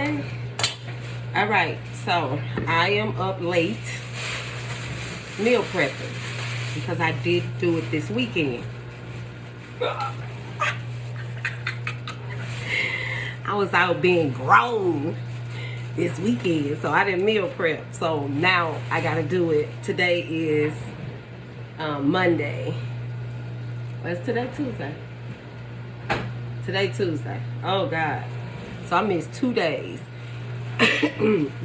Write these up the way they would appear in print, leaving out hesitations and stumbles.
Hi. All right, so I am up late meal prepping because I did do it this weekend. I was out being grown this weekend, so I didn't meal prep. So now I gotta do it. Today is Monday. What's today? Tuesday. Today Tuesday. Oh God. So I missed 2 days.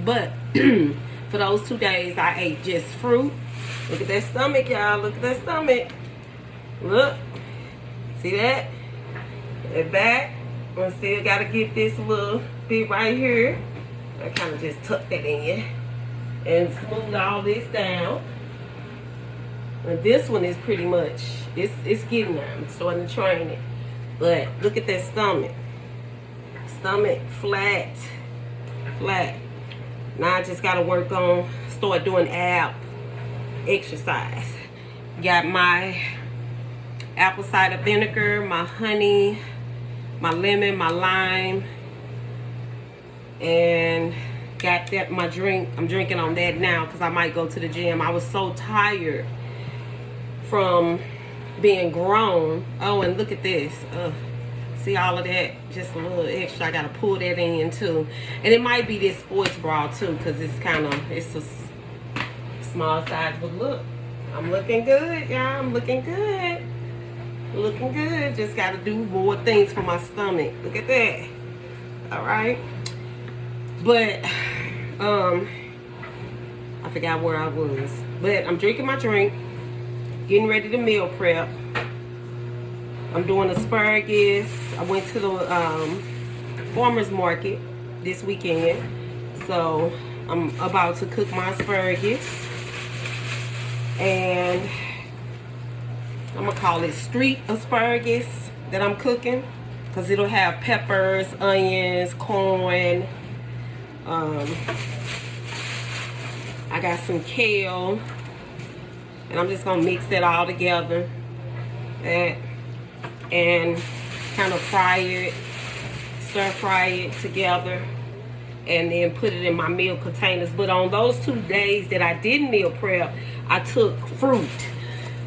But for those 2 days I ate just fruit. Look at that stomach, y'all. Look at that stomach. Look. See that? That back. I still gotta get this little bit right here. I kind of just tuck that in and smooth all this down. And this one is pretty much, it's getting there. I'm starting to train it. But look at that stomach. Stomach flat. Now I just gotta work on, start doing ab exercise. Got my apple cider vinegar, my honey, my lemon, my lime, and got that my drink. I'm drinking on that now because I might go to the gym. I was so tired from being grown. Oh, and look at this. See all of that? Just a little extra. I gotta pull that in too. And it might be this sports bra too, because it's a small size. But look, I'm looking good, y'all. I'm looking good. Looking good. Just gotta do more things for my stomach. Look at that. Alright. But I forgot where I was. But I'm drinking my drink. Getting ready to meal prep. I'm doing asparagus. I went to the farmer's market this weekend. So I'm about to cook my asparagus. And I'm going to call it street asparagus that I'm cooking. Because it'll have peppers, onions, corn. I got some kale. And I'm just going to mix that all together. And kind of fry it, stir fry it together, and then put it in my meal containers. But on those 2 days that I didn't meal prep, I took fruit.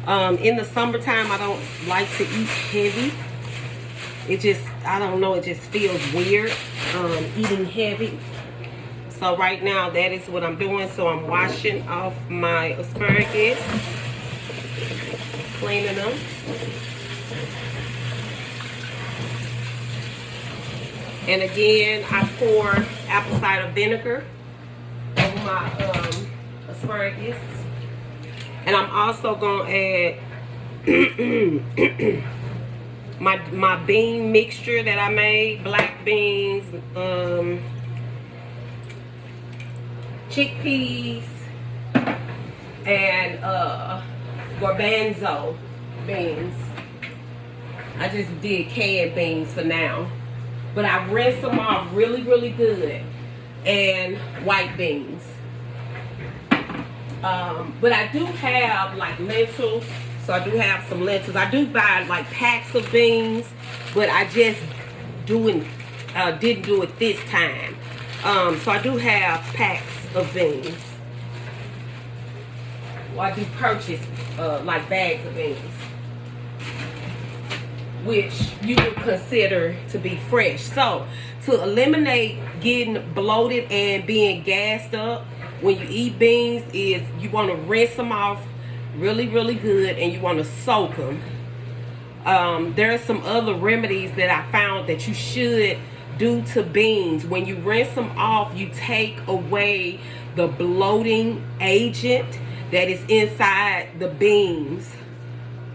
In the summertime, I don't like to eat heavy. It just, I don't know, it just feels weird eating heavy. So right now, that is what I'm doing. So I'm washing off my asparagus, cleaning them. And again, I pour apple cider vinegar over my asparagus. And I'm also going to add my bean mixture that I made. Black beans, chickpeas, and garbanzo beans. I just did canned beans for now. But I rinse them off really, really good. And white beans. But I do have like lentils. So I do have some lentils. I do buy like packs of beans. But I just didn't do it this time. So I do have packs of beans. Well, I do purchase like bags of beans, which you would consider to be fresh. So to eliminate getting bloated and being gassed up when you eat beans is you want to rinse them off really, really good, and you want to soak them. There are some other remedies that I found that you should do to beans. When you rinse them off, you take away the bloating agent that is inside the beans.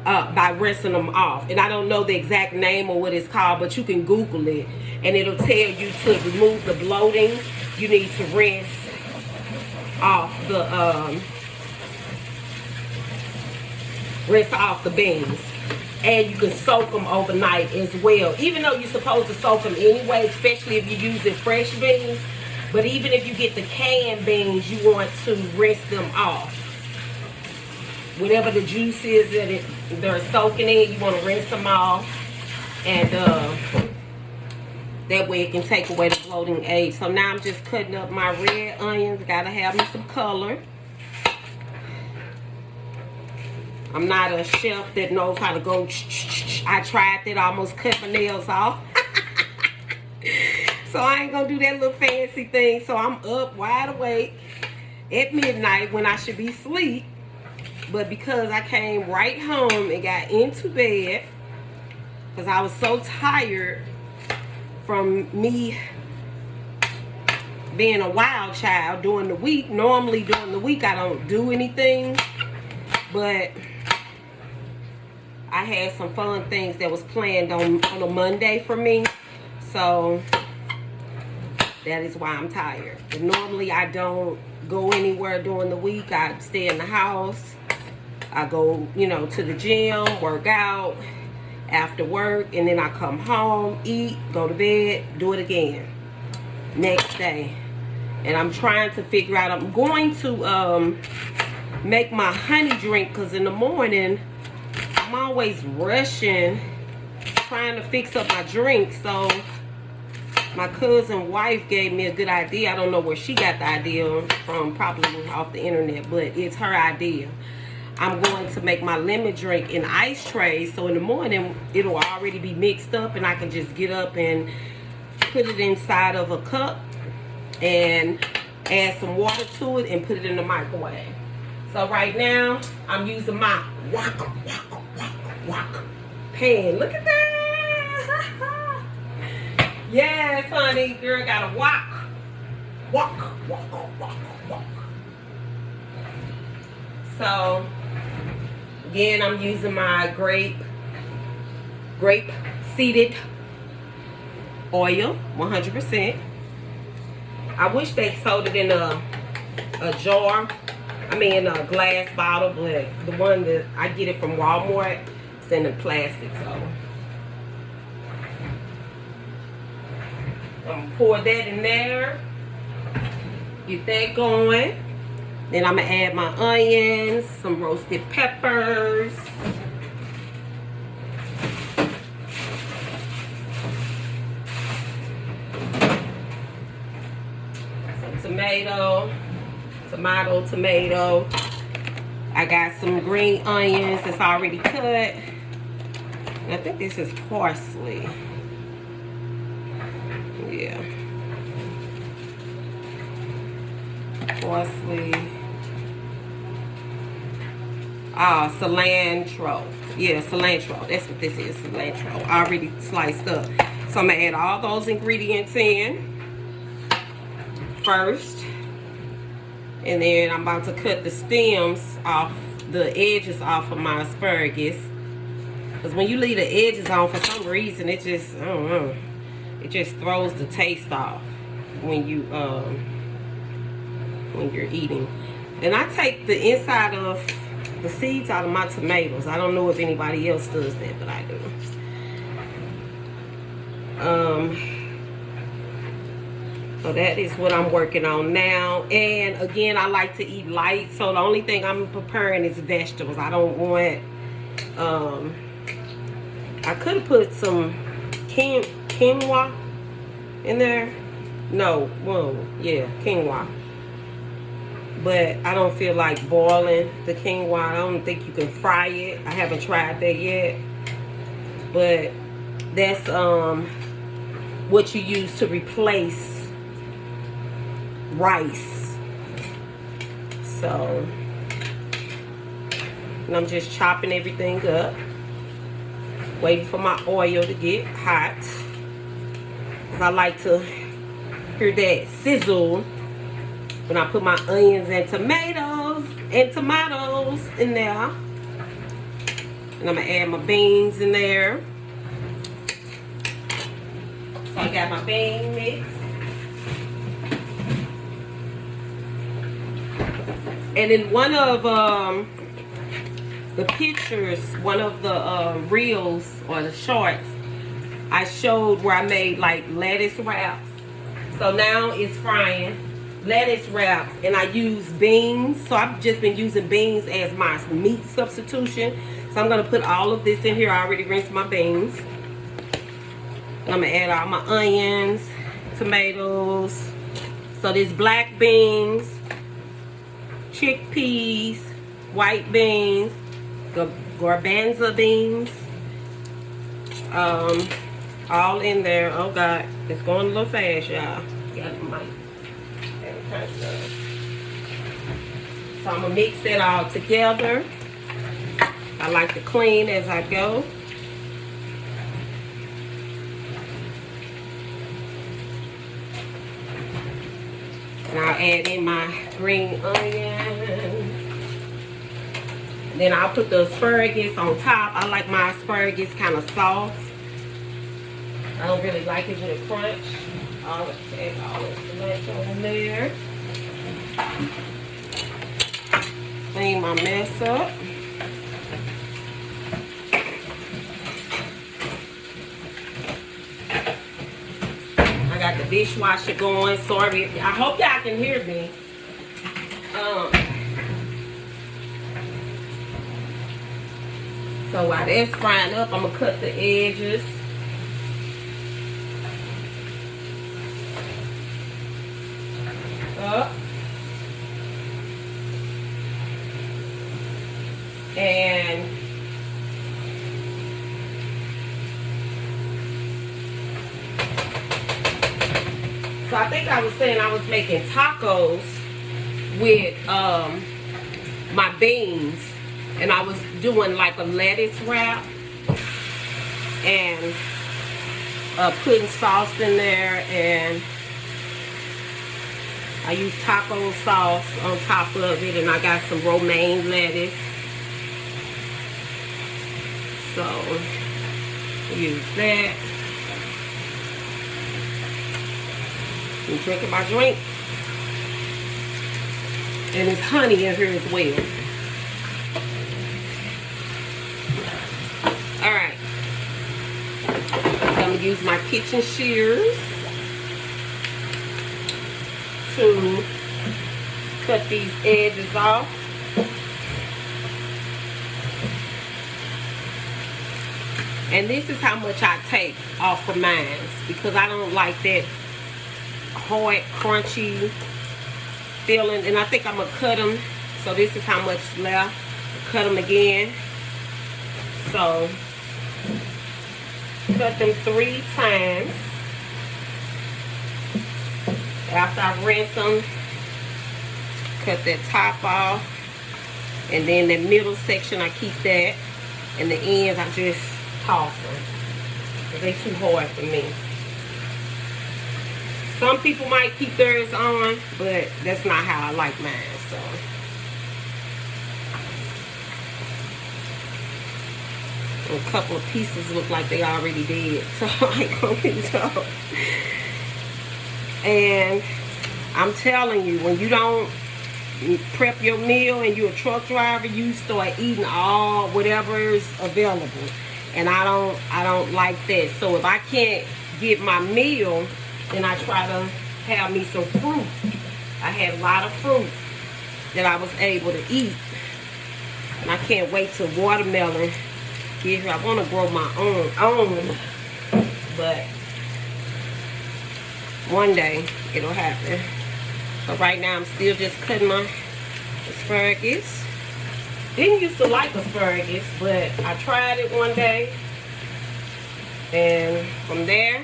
By rinsing them off. And I don't know the exact name or what it's called, but you can Google it and it'll tell you to remove the bloating. You need to rinse off the beans. And you can soak them overnight as well, even though you're supposed to soak them anyway, especially if you're using fresh beans. But even if you get the canned beans, you want to rinse them off. Whatever the juice is that they're soaking in, you want to rinse them off. And That way it can take away the bloating age. So now I'm just cutting up my red onions. Gotta have me some color. I'm not a chef that knows how to go. I tried that, almost cut my nails off. So I ain't gonna do that little fancy thing. So I'm up wide awake at midnight when I should be asleep. But because I came right home and got into bed, because I was so tired from me being a wild child during the week. Normally during the week I don't do anything, but I had some fun things that was planned on a Monday for me. So that is why I'm tired. But normally I don't go anywhere during the week. I stay in the house. I go, you know, to the gym, work out after work, and then I come home, eat, go to bed, do it again next day. And I'm trying to figure out, I'm going to make my honey drink, because in the morning I'm always rushing trying to fix up my drink. So my cousin's wife gave me a good idea. I don't know where she got the idea from, probably off the internet, but it's her idea. I'm going to make my lemon drink in ice trays, so in the morning it'll already be mixed up and I can just get up and put it inside of a cup and add some water to it and put it in the microwave. So right now I'm using my wok pan. Look at that. Yes, honey, girl got a wok. So again, I'm using my grape seeded oil, 100%. I wish they sold it in a jar, I mean a glass bottle, but the one that I get it from Walmart, it's in the plastic. So I'm gonna pour that in there, get that going. Then I'm going to add my onions, some roasted peppers, some tomato. I got some green onions that's already cut. And I think this is parsley. Yeah. Parsley. Cilantro. Yeah, cilantro. That's what this is, cilantro. Already sliced up. So I'm going to add all those ingredients in first. And then I'm about to cut the stems off, the edges off of my asparagus. Because when you leave the edges on, for some reason, it just, I don't know, it just throws the taste off when you, when you're eating. And I take the inside of the seeds out of my tomatoes. I don't know if anybody else does that, but I do. So that is what I'm working on now. And again, I like to eat light, so the only thing I'm preparing is vegetables. I don't want I could have put some quinoa in there. No, well, yeah, quinoa. But I don't feel like boiling the quinoa. I don't think you can fry it. I haven't tried that yet. But that's what you use to replace rice. So, and I'm just chopping everything up, waiting for my oil to get hot, because I like to hear that sizzle when I put my onions and tomatoes in there. And I'm gonna add my beans in there. So I got my bean mix. And in one of the pictures, one of the reels or the shorts, I showed where I made like lettuce wraps. So now it's frying lettuce wraps, and I use beans. So I've just been using beans as my meat substitution. So I'm gonna put all of this in here. I already rinsed my beans. I'm gonna add all my onions, tomatoes. So this black beans, chickpeas, white beans, garbanzo beans, all in there. Oh God, it's going a little fast, y'all. Got the mic. So I'm gonna mix that all together. I like to clean as I go. And I'll add in my green onion. Then I'll put the asparagus on top. I like my asparagus kind of soft. I don't really like it with a crunch. I'll add all this cilantro in there. Clean my mess up. I got the dishwasher going. Sorry, I hope y'all can hear me. So while that's frying up, I'm gonna cut the edges. Up. And so I think I was saying I was making tacos with my beans, and I was doing like a lettuce wrap and putting sauce in there, and I use taco sauce on top of it, and I got some romaine lettuce. So use that. I'm drinking my drink. And there's honey in here as well. Alright. So I'm going to use my kitchen shears to cut these edges off. And this is how much I take off of mine, because I don't like that hard, crunchy feeling. And I think I'm going to cut them. So this is how much left. Cut them again. So cut them 3 times. After I rinse them, cut that top off. And then the middle section, I keep that. And the ends, I just toss them. Because they're too hard for me. Some people might keep theirs on, but that's not how I like mine. So a couple of pieces look like they already did. So I ain't gonna pick it up. And I'm telling you, when you don't prep your meal and you're a truck driver, you start eating all whatever is available. And I don't like that. So if I can't get my meal, then I try to have me some fruit. I had a lot of fruit that I was able to eat. And I can't wait till watermelon get here. I want to grow my own. But one day it'll happen. But right now I'm still just cutting my asparagus. Didn't used to like asparagus, but I tried it one day. And from there,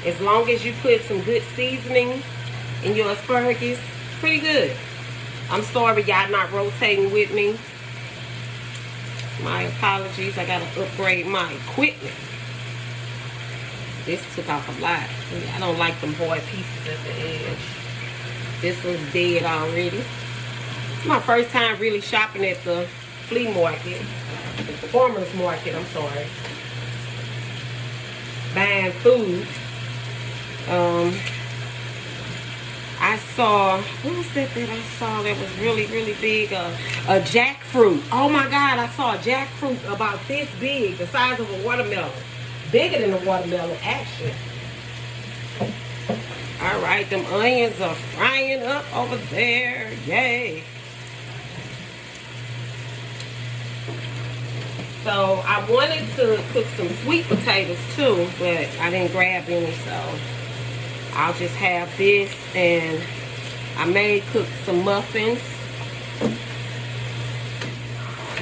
as long as you put some good seasoning in your asparagus, pretty good. I'm sorry y'all not rotating with me. My apologies. I gotta upgrade my equipment. This took off a lot. I don't like them hard pieces at the edge. This one's dead already. My first time really shopping at the flea market, the farmer's market, I'm sorry. Buying food. I saw, what was that I saw that was really, really big? A jackfruit. Oh my God, I saw a jackfruit about this big, the size of a watermelon. Bigger than a watermelon, actually. All right, them onions are frying up over there. Yay. So I wanted to cook some sweet potatoes too, but I didn't grab any, so I'll just have this. And I may cook some muffins.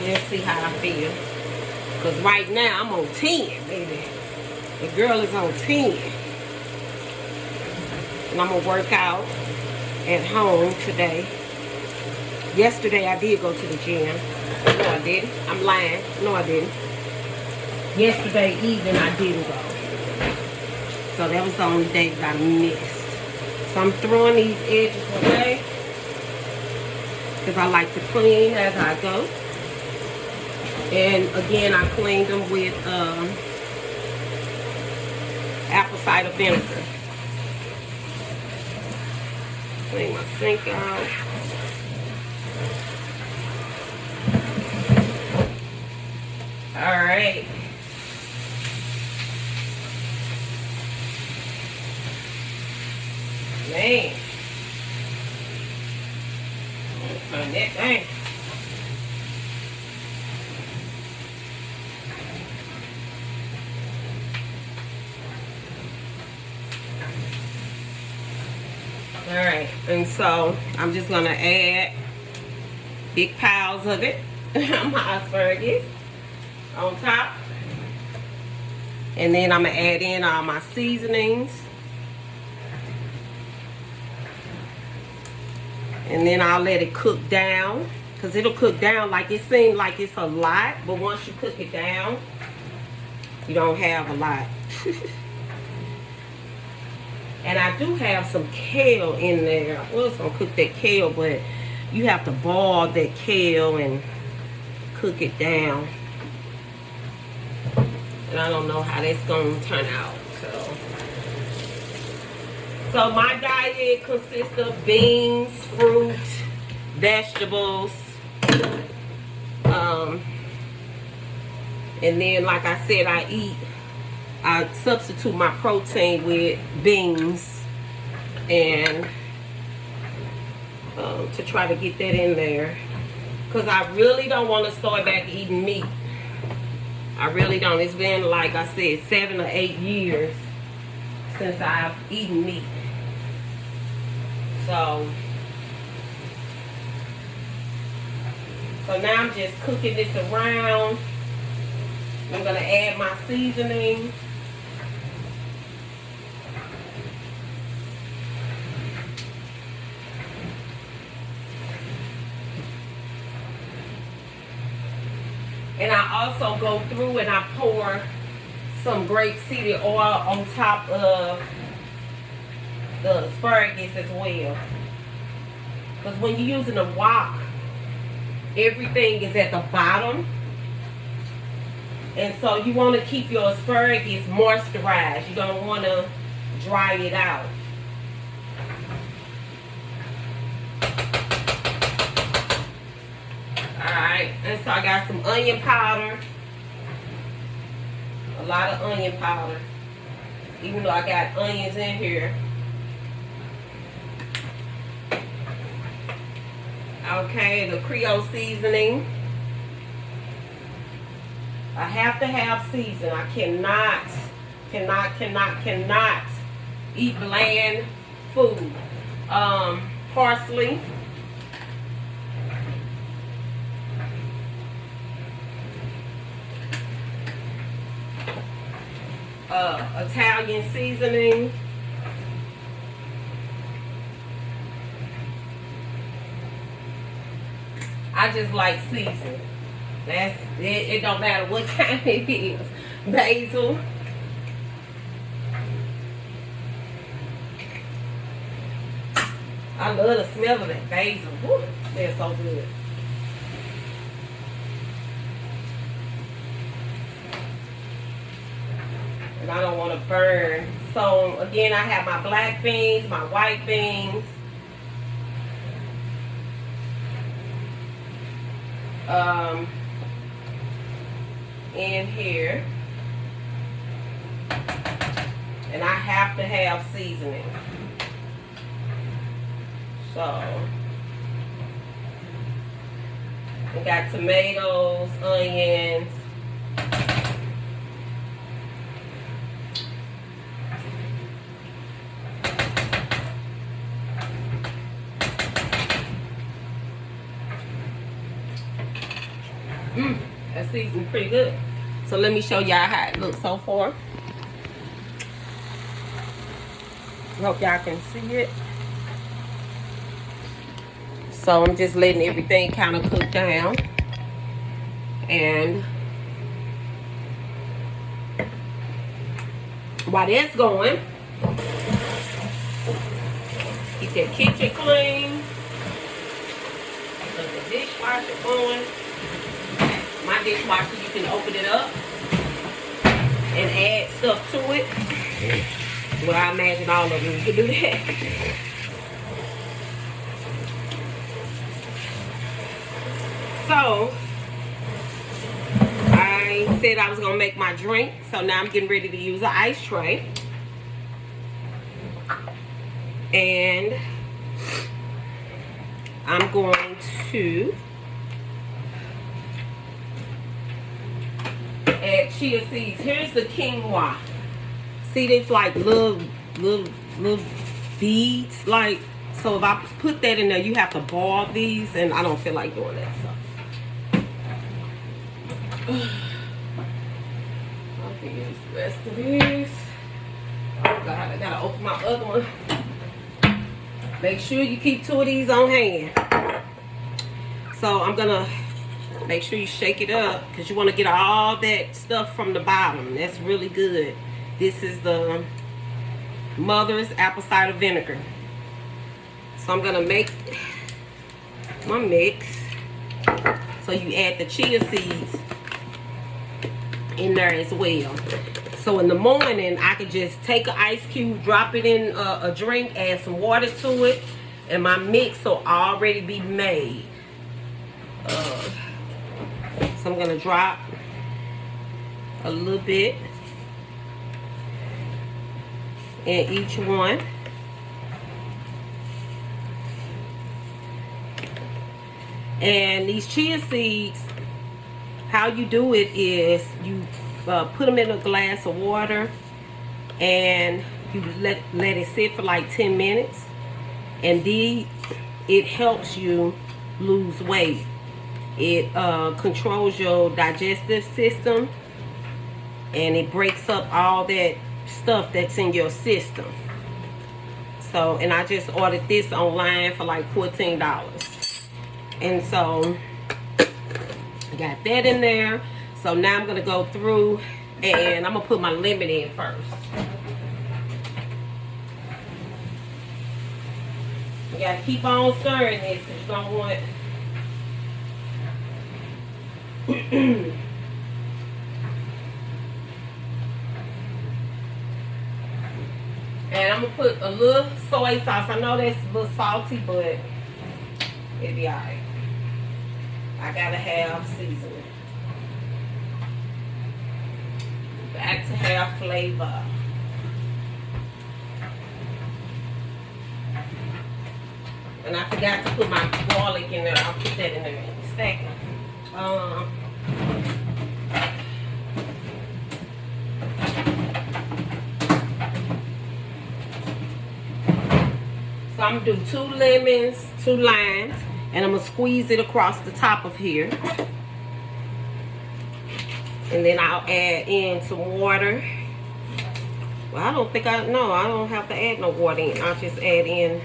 Let's see how I feel. Because right now I'm on 10, baby. The girl is on 10. And I'm going to work out at home today. Yesterday I did go to the gym. No, I didn't. I'm lying. No, I didn't. Yesterday evening I didn't go. So that was the only day that I missed. So I'm throwing these edges away. Because I like to clean as I go. And again, I cleaned them with apple cider vinegar. Clean my sink out. All right. Man. Turn that thing. All right, and so I'm just gonna add big piles of it, my asparagus on top, and then I'm gonna add in all my seasonings, and then I'll let it cook down, because it'll cook down. Like, it seems like it's a lot, but once you cook it down, you don't have a lot. And I do have some kale in there. I was gonna cook that kale, but you have to boil that kale and cook it down. And I don't know how that's gonna turn out. So my diet consists of beans, fruit, vegetables, and then, like I said, I substitute my protein with beans, and to try to get that in there, because I really don't want to start back eating meat. I really don't. It's been, like I said, 7 or 8 years since I've eaten meat. So now I'm just cooking this around. I'm going to add my seasoning. And I also go through and I pour some grapeseed oil on top of the asparagus as well. Because when you're using a wok, everything is at the bottom. And so you want to keep your asparagus moisturized. You don't want to dry it out. Alright, and so I got some onion powder. A lot of onion powder. Even though I got onions in here. Okay, the Creole seasoning. I have to have season. I cannot eat bland food. Parsley. Italian seasoning. I just like seasoning. That's it. It don't matter what kind it is. Basil. I love the smell of that basil. Woo, it smells so good. And I don't want to burn. So again, I have my black beans, my white beans. In here, and I have to have seasoning. So I got tomatoes, onions, That seasoned pretty good. So let me show y'all how it looks so far. Hope y'all can see it. So I'm just letting everything kind of cook down. And while that's going, keep that kitchen clean. Let the dishwasher going. My dishwasher, you can open it up and add stuff to it. Well, I imagine all of them can do that. So, I said I was going to make my drink. So now I'm getting ready to use an ice tray. And I'm going to add chia seeds. Here's the quinoa. See, there's like little beads. Like, so if I put that in there, you have to boil these, and I don't feel like doing that. So, I can use the rest of this. Oh God, I gotta open my other one. Make sure you keep 2 of these on hand. So I'm gonna make sure you shake it up because you want to get all that stuff from the bottom. That's really good. This is the Mother's apple cider vinegar. So I'm gonna make my mix. So you add the chia seeds in there as well. So in the morning, I could just take an ice cube, drop it in a drink, add some water to it, and my mix will already be made. So I'm gonna drop a little bit in each one. And these chia seeds, how you do it is you put them in a glass of water and you let it sit for like 10 minutes. And it helps you lose weight. It controls your digestive system, and it breaks up all that stuff that's in your system. So, and I just ordered this online for like $14. And so I got that in there. So now I'm gonna go through and I'm gonna put my lemon in first. You gotta keep on stirring this because you don't want and I'm gonna put a little soy sauce. I know that's a little salty, but it'll be alright. I gotta have seasoning. Got to have flavor. And I forgot to put my garlic in there. I'll put that in there in a second. So I'm gonna do 2 lemons, 2 limes, and I'm gonna squeeze it across the top of here. And then I'll add in some water. Well, I don't have to add no water in. I'll just add in.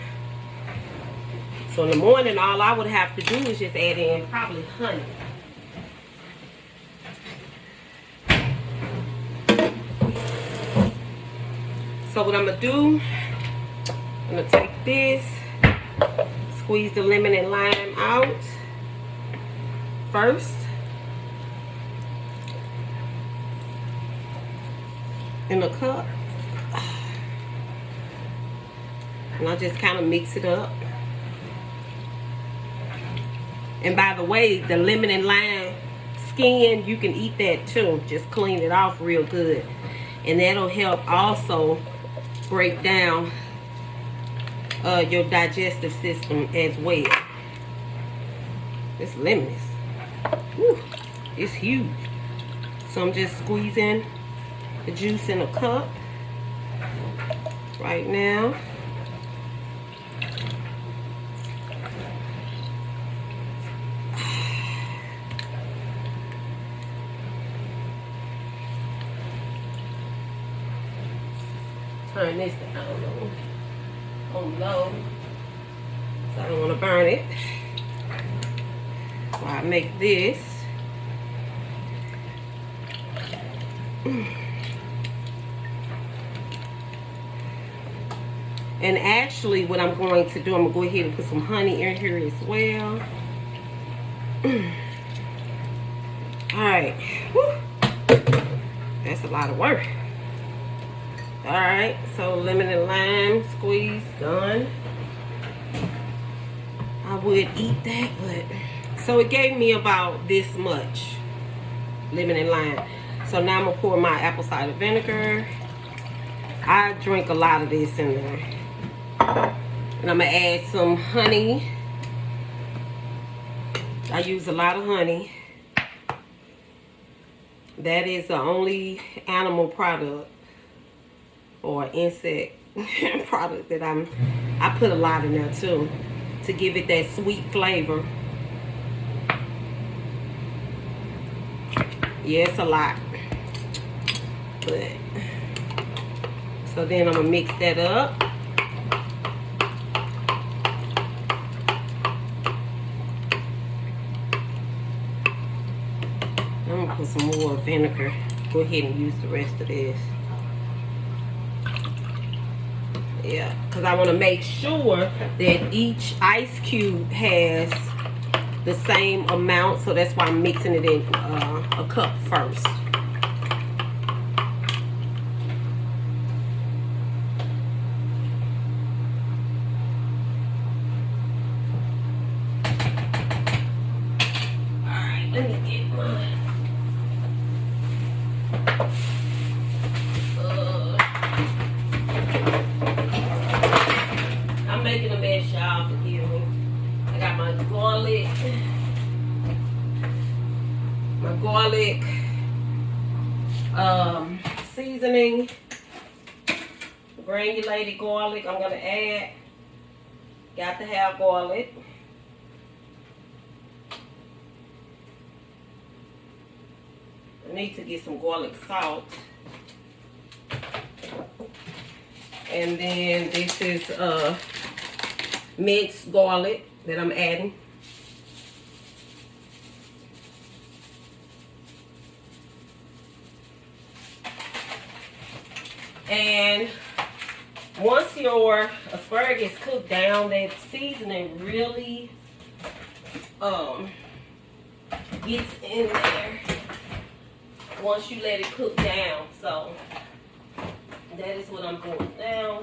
So in the morning, all I would have to do is just add in probably honey. So what I'm gonna do, I'm gonna take this, squeeze the lemon and lime out first. In a cup. And I'll just kind of mix it up. And by the way, the lemon and lime skin, you can eat that too. Just clean it off real good. And that'll help also break down your digestive system as well. This lemon is, it's huge. So I'm just squeezing the juice in a cup right now. turn this down on low, so I don't want to burn it. So I make this. And actually what I'm going to do, I'm going to go ahead and put some honey in here as well. Alright. That's a lot of work. Alright, so lemon and lime squeeze done. I would eat that, but so it gave me about this much lemon and lime. So now I'm gonna pour my apple cider vinegar. I drink a lot of this in there. And I'm gonna add some honey. I use a lot of honey. That is the only animal product or insect product that I put a lot in there too, to give it that sweet flavor. Yeah, it's a lot. But so then I'm gonna mix that up. I'm gonna put some more vinegar. Go ahead and use the rest of this. Yeah, because I want to make sure that each ice cube has the same amount. So that's why I'm mixing it in a cup first. Alright, let me get mine. I'm making a mess, y'all, forgive me. I got my garlic seasoning, granulated garlic I'm gonna add. Got to have garlic. I need to get some garlic salt. And then this is minced garlic that I'm adding. And once your asparagus cooked down, that seasoning really gets in there once you let it cook down. So that is what I'm doing now.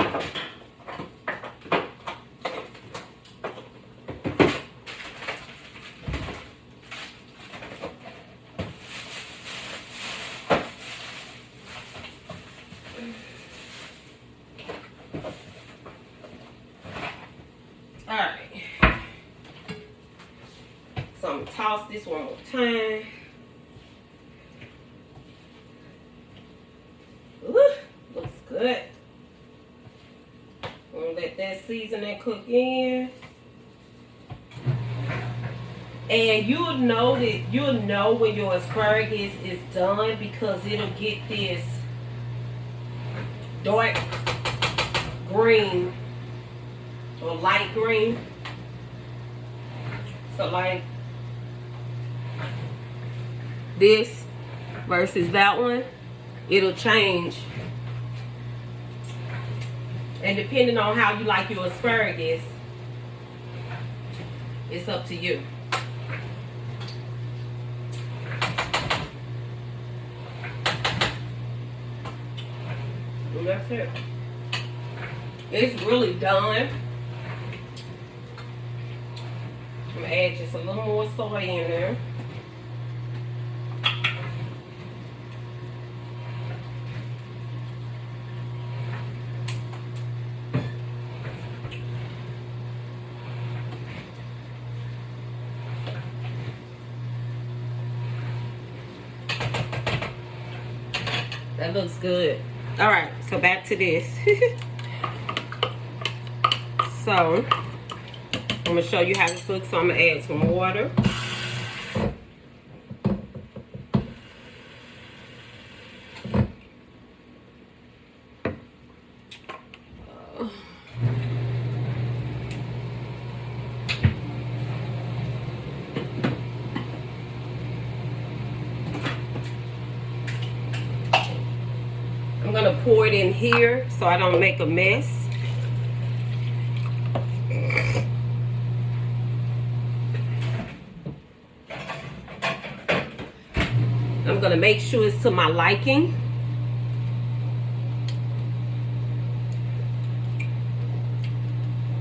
Alright. So I'm gonna toss this one more time. Ooh, looks good. I'm gonna let that seasoning cook in. And you'll know when your asparagus is done, because it'll get this dark green or light green. So like this versus that one, it'll change. And depending on how you like your asparagus, it's up to you. And that's it. It's really done. I'm gonna add just a little more soy in there. That looks good. All right, so back to this. So I'm gonna show you how this looks. So I'm gonna add some water. I'm gonna pour it in here so I don't make a mess. I'm gonna make sure it's to my liking.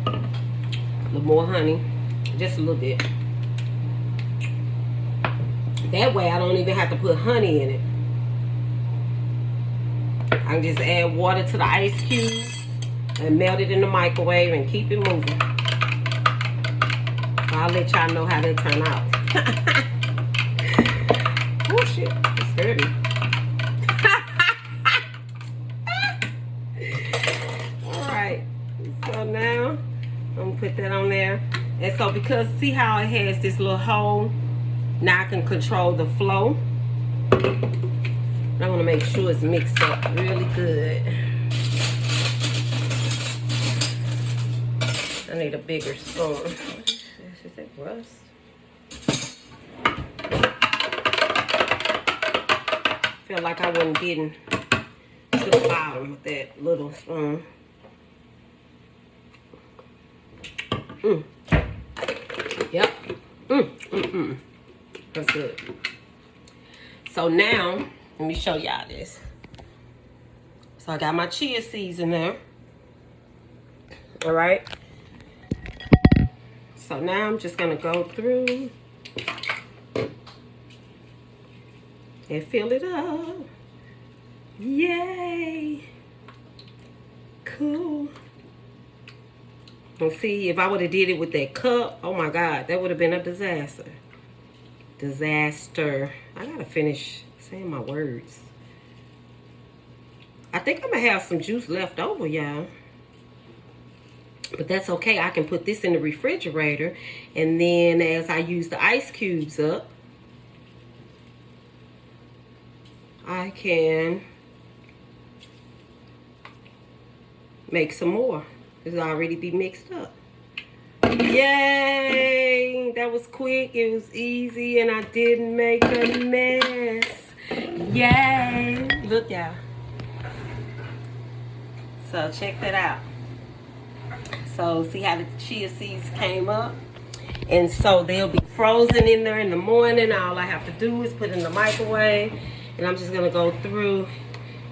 A little more honey, just a little bit. That way I don't even have to put honey in it. I can just add water to the ice cube and melt it in the microwave and keep it moving. I'll let y'all know how they turn out. Oh shit, it's dirty. Alright, so now I'm gonna put that on there. And so because see how it has this little hole, now I can control the flow. I want to make sure it's mixed up really good. I need a bigger spoon. Is that rust? Feel like I wasn't getting to the bottom with that little spoon. Yep. That's good. So now, let me show y'all this. So I got my chia seeds in there. All right. So now I'm just gonna go through and fill it up. Yay. Cool. And see, if I would have did it with that cup, oh my God, that would have been a disaster. Disaster. I gotta finish saying my words. I think I'm gonna have some juice left over, y'all. But that's okay. I can put this in the refrigerator, and then as I use the ice cubes up, I can make some more. It's already be mixed up. Yay! That was quick. It was easy, and I didn't make a mess. Yay! Look, y'all. So check that out. So see how the chia seeds came up? And so they'll be frozen in there in the morning. All I have to do is put it in the microwave. And I'm just going to go through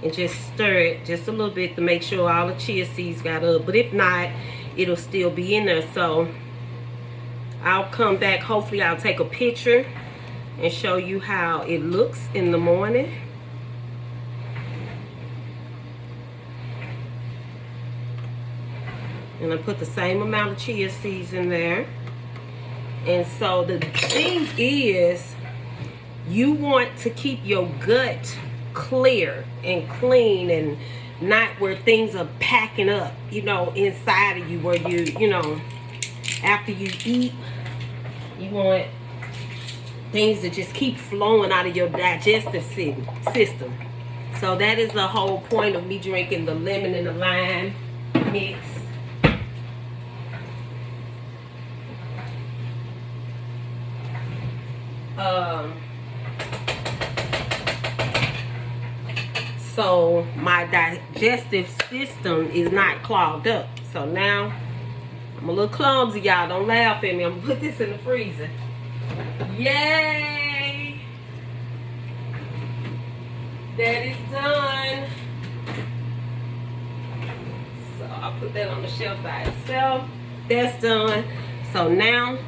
and just stir it just a little bit to make sure all the chia seeds got up. But if not, it'll still be in there. So I'll come back. Hopefully I'll take a picture and show you how it looks in the morning. And I put the same amount of chia seeds in there. And so the thing is, you want to keep your gut clear and clean and not where things are packing up, you know, inside of you, where you know, after you eat, you want things to just keep flowing out of your digestive system. So that is the whole point of me drinking the lemon and the lime mix. So my digestive system is not clogged up. So now I'm a little clumsy, y'all. Don't laugh at me. I'm gonna put this in the freezer. Yay! That is done. So I'll put that on the shelf by itself. That's done. So now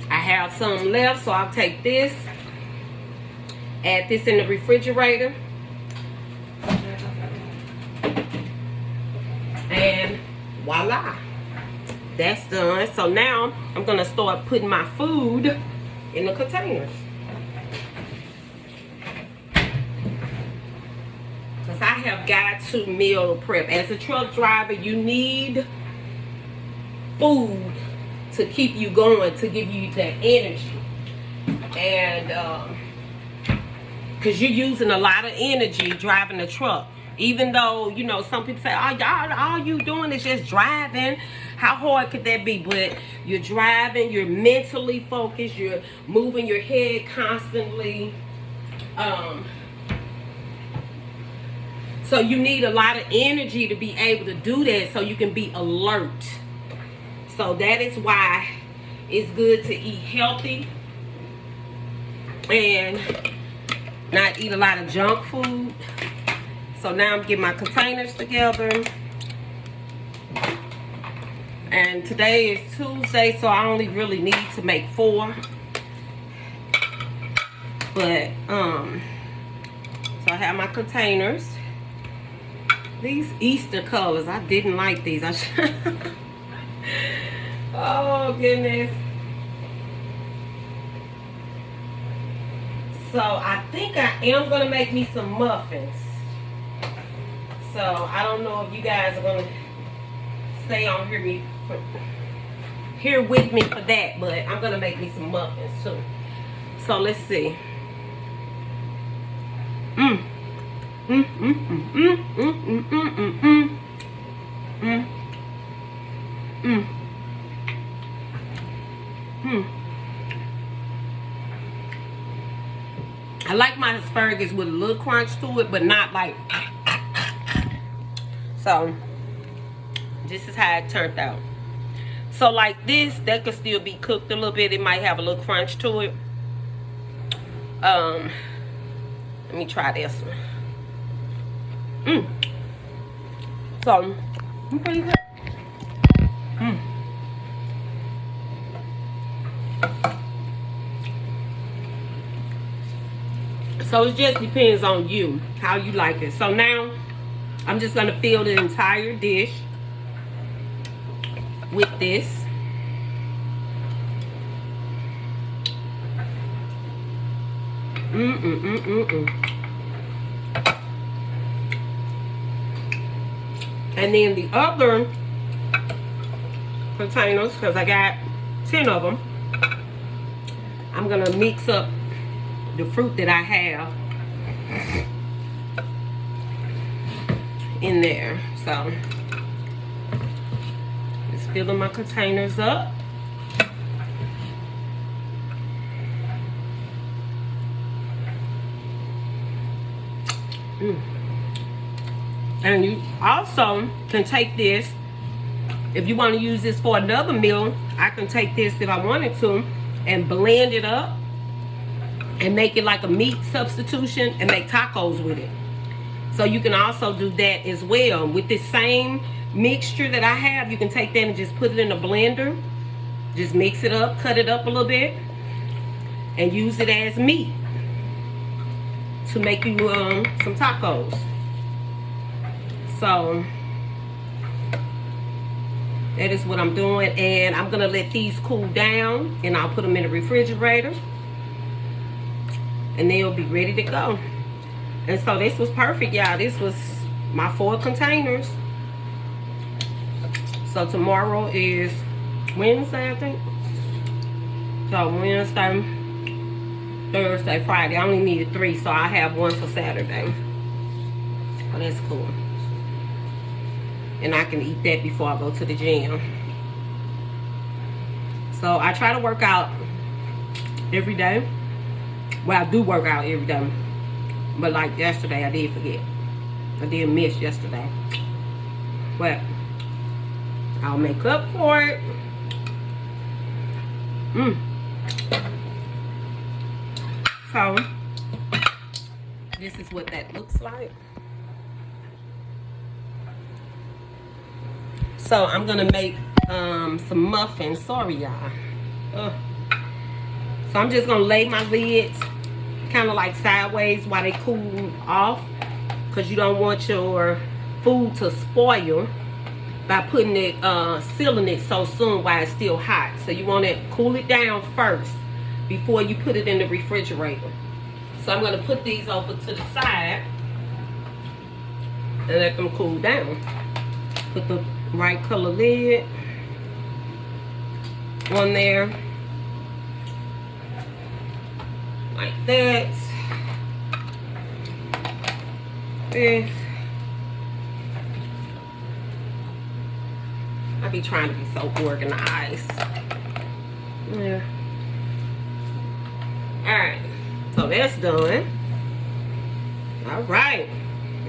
I have some left, so I'll take this, add this in the refrigerator, and voila, that's done. So now I'm gonna start putting my food in the containers, because I have got to meal prep. As a truck driver, you need food to keep you going, to give you that energy. And because you're using a lot of energy driving the truck. Even though, you know, some people say, oh, y'all, all you doing is just driving. How hard could that be? But you're driving, you're mentally focused, you're moving your head constantly. So you need a lot of energy to be able to do that so you can be alert. So that is why it's good to eat healthy and not eat a lot of junk food. So now I'm getting my containers together. And today is Tuesday, so I only really need to make 4. But, so I have my containers. These Easter colors, I didn't like these. Oh, goodness. So I think I am going to make me some muffins. So I don't know if you guys are going to stay on here with me for that, but I'm going to make me some muffins too. So let's see. I like my asparagus with a little crunch to it, but not like. So this is how it turned out. So like this, that could still be cooked a little bit. It might have a little crunch to it. Let me try this one. So I'm pretty good. So it just depends on you, how you like it. So now I'm just gonna fill the entire dish with this. And then the other containers, because I got 10 of them, I'm gonna mix up the fruit that I have in there. So just filling my containers up. And you also can take this, if you want to use this for another meal, I can take this if I wanted to and blend it up and make it like a meat substitution and make tacos with it. So you can also do that as well. With this same mixture that I have, you can take that and just put it in a blender. Just mix it up, cut it up a little bit, and use it as meat to make you some tacos. So that is what I'm doing, and I'm gonna let these cool down and I'll put them in the refrigerator and they'll be ready to go. And so this was perfect, y'all. This was my 4 containers. So tomorrow is Wednesday, I think. So Wednesday, Thursday, Friday. I only needed 3, so I have 1 for Saturday. Oh, that's cool. And I can eat that before I go to the gym. So I try to work out every day. Well, I do work out every day. But like yesterday, I did forget. I did miss yesterday. But I'll make up for it. So this is what that looks like. So I'm gonna make some muffins. Sorry, y'all. So I'm just gonna lay my lids kind of like sideways while they cool off, because you don't want your food to spoil by putting it, sealing it so soon while it's still hot. So you want to cool it down first before you put it in the refrigerator. So I'm gonna put these over to the side and let them cool down. Put the right color lid on there like that. This I be trying to be so organized. Yeah. Alright. So that's done. Alright.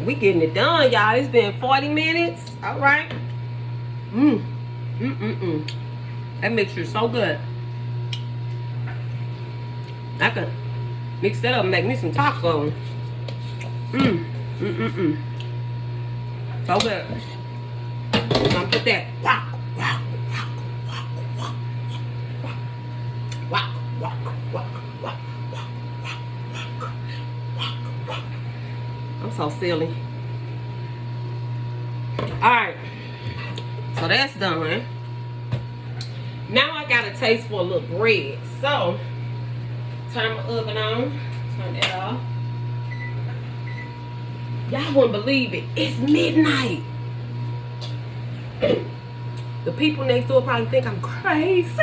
We getting it done, y'all. It's been 40 minutes. Alright. That mixture is so good. I could mix that up and make me some tacos. So good. I'm gonna put that I'm so silly. Alright. So that's done. Now I got a taste for a little bread. So turn my oven on. Turn that off. Y'all wouldn't believe it. It's midnight. The people next door probably think I'm crazy.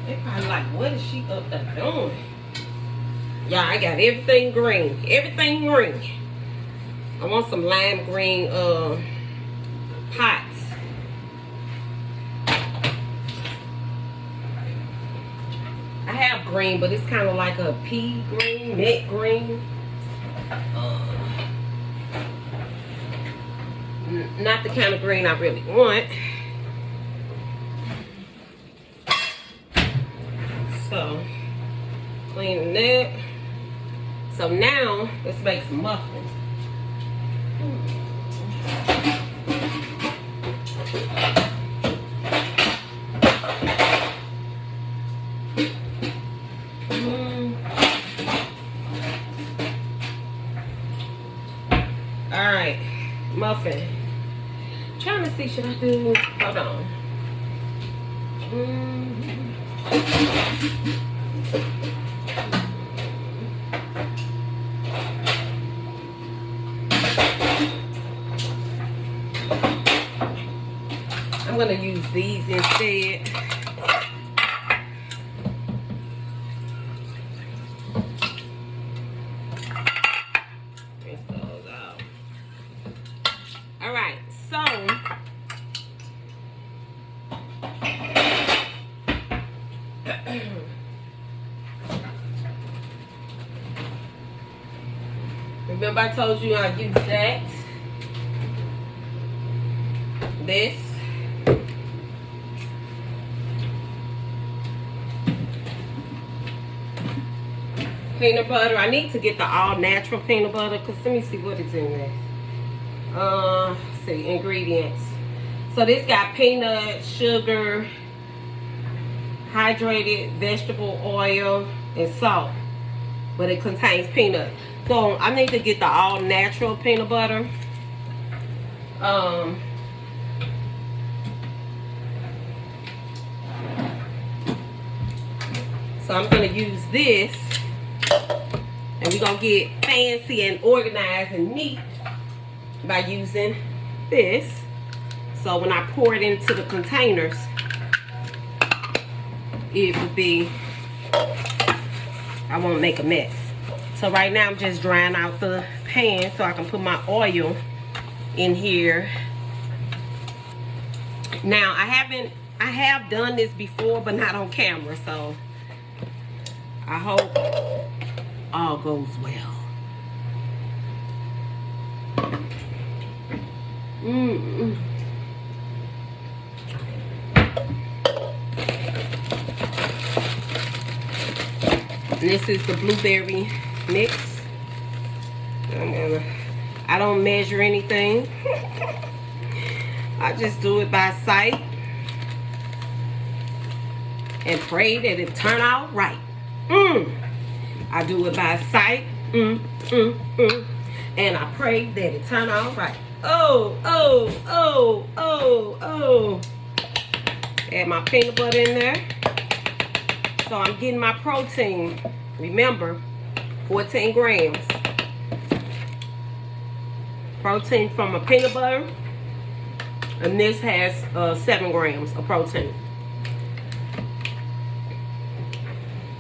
They probably like, what is she up there doing? Yeah, I got everything green. Everything green. I want some lime green pots. I have green, but it's kind of like a pea green, mint green. Not the kind of green I really want. So, clean that. So now, let's make some muffins. Alright, muffin. Trying to see, should I do, hold on. I'm gonna use these instead. Rinse those out. All right, so remember I told you I'd use that. This. Peanut butter. I need to get the all natural peanut butter because let me see what is in there. See ingredients. So this got peanut, sugar, hydrated vegetable oil, and salt. But it contains peanut. So I need to get the all natural peanut butter. So I'm gonna use this. And we're going to get fancy and organized and neat by using this. So when I pour it into the containers, it will be, I won't make a mess. So right now I'm just drying out the pan so I can put my oil in here. Now I have done this before, but not on camera. So I hope all goes well. This is the blueberry mix. I don't measure anything. I just do it by sight and pray that it turn out right. I do it by sight, and I pray that it turn out right. Add my peanut butter in there. So I'm getting my protein. Remember, 14 grams. Protein from my peanut butter, And this has 7 grams of protein.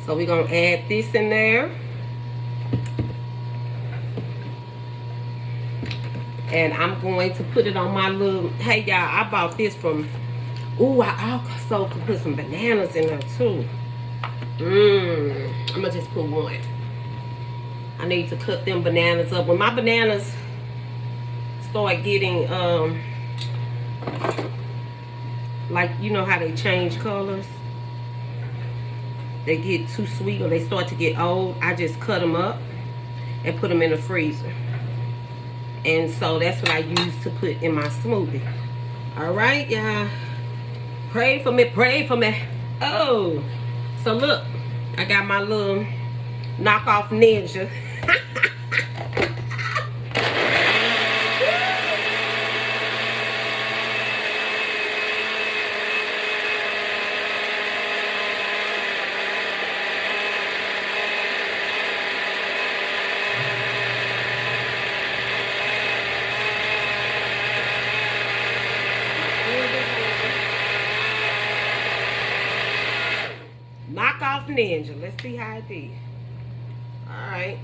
So we're going to add this in there. And I'm going to put it on my little, hey y'all, I bought this from, ooh, I also could put some bananas in there too. I'm going to just put one. I need to cut them bananas up. When my bananas start getting, like, you know how they change colors? They get too sweet or they start to get old. I just cut them up and put them in the freezer. And so that's what I use to put in my smoothie. All right, y'all. Pray for me, pray for me. Oh, so look, I got my little knockoff ninja. Knockoff ninja. Let's see how it did. Alright.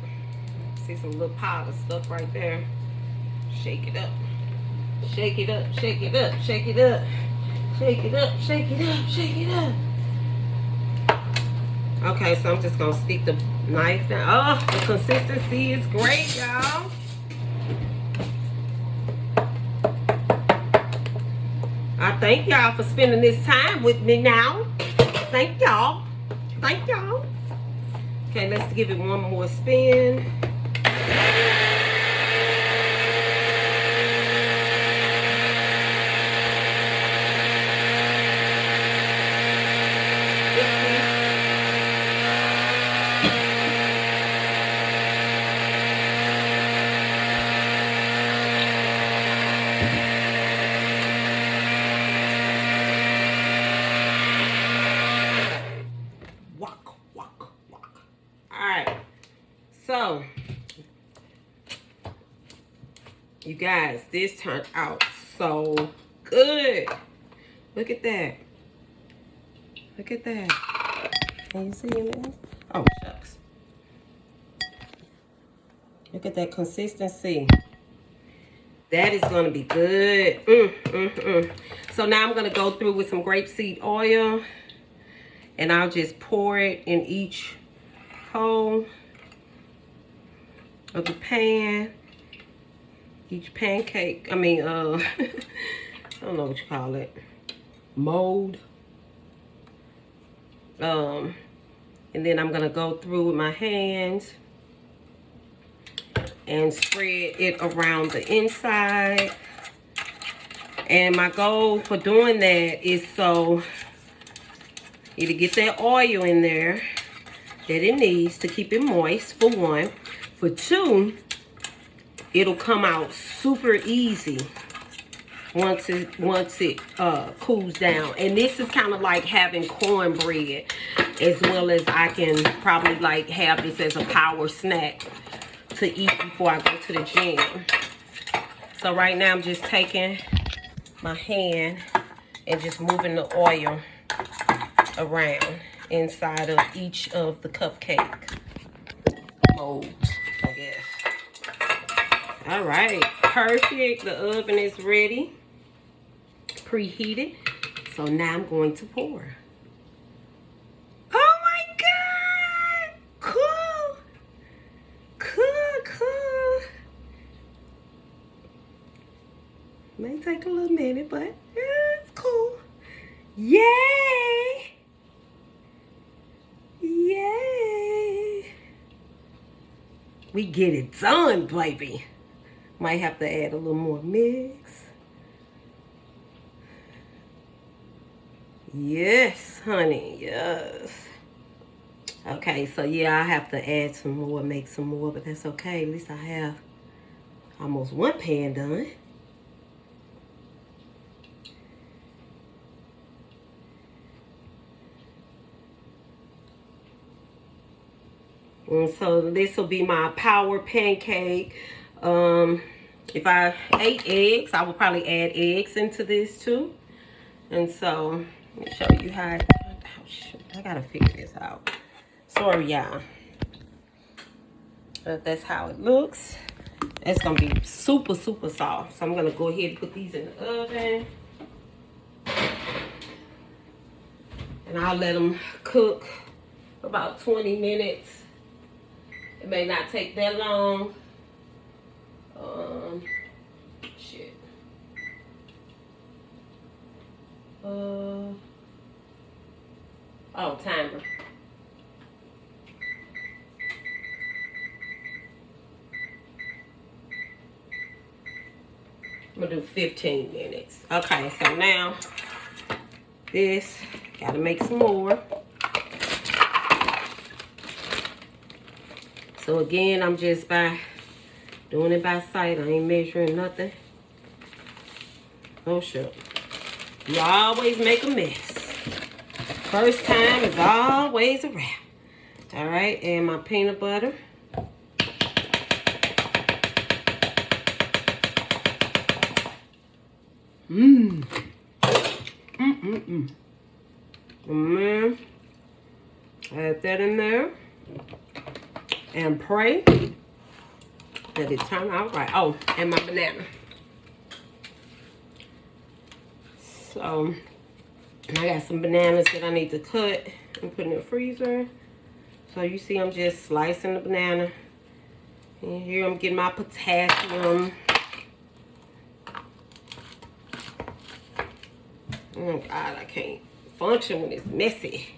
See some little powder stuff right there. Shake it up. Shake it up. Shake it up. Shake it up. Shake it up. Shake it up. Shake it up. Okay, so I'm just gonna stick the knife down. Oh, the consistency is great, y'all. I thank y'all for spending this time with me now. Thank y'all. Thank y'all. Okay, let's give it one more spin. So, you guys, this turned out so good. Look at that. Look at that. Can you see it? Oh, shucks. Look at that consistency. That is going to be good. So now I'm going to go through with some grapeseed oil. And I'll just pour it in each hole of the pan, each pancake, I don't know what you call it, mold. And then I'm gonna go through with my hands and spread it around the inside. And my goal for doing that is so it'll get that oil in there that it needs to keep it moist, for one. For two, it'll come out super easy once it cools down. And this is kind of like having cornbread, as well as I can probably like have this as a power snack to eat before I go to the gym. So right now I'm just taking my hand and just moving the oil around inside of each of the cupcake molds, I guess. All right, perfect. The oven is ready, preheated. So now I'm going to pour. Oh my God! Cool! Cool! May take a little minute, but it's cool. Yay! Yay! We get it done, baby. Might have to add a little more mix. Yes, honey, yes. Okay, so yeah, I have to add some more, make some more, but that's okay. At least I have almost one pan done. And so this will be my power pancake. If I ate eggs, I would probably add eggs into this too. And so, let me show you how. Oh, shoot, I gotta figure this out. Sorry, y'all. But that's how it looks. It's gonna be super, super soft. So I'm gonna go ahead and put these in the oven. And I'll let them cook for about 20 minutes. It may not take that long. Shit. Oh, timer. I'm gonna do 15 minutes. Okay, so now this, gotta make some more. So again, I'm just doing it by sight. I ain't measuring nothing. Oh shit. You always make a mess. First time is always a wrap. Alright, and my peanut butter. And then add that in there. And pray that it turn out right. Oh, and my banana. So, I got some bananas that I need to cut and put in the freezer. So you see I'm just slicing the banana. And here I'm getting my potassium. Oh God, I can't function when it's messy.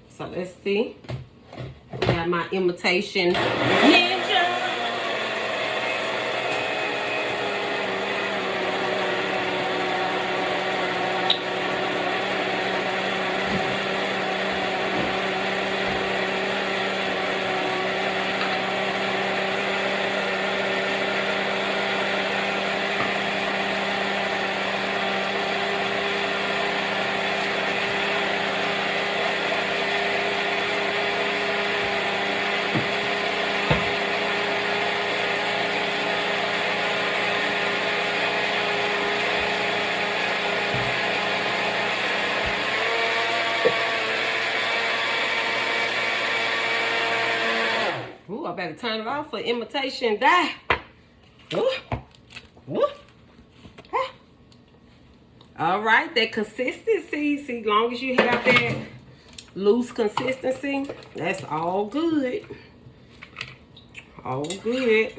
So let's see. I got my imitation ninja. Ooh, I better turn it off for imitation dye. Ooh. Ooh. Ah. All right, that consistency. See, long as you have that loose consistency, that's all good. All good.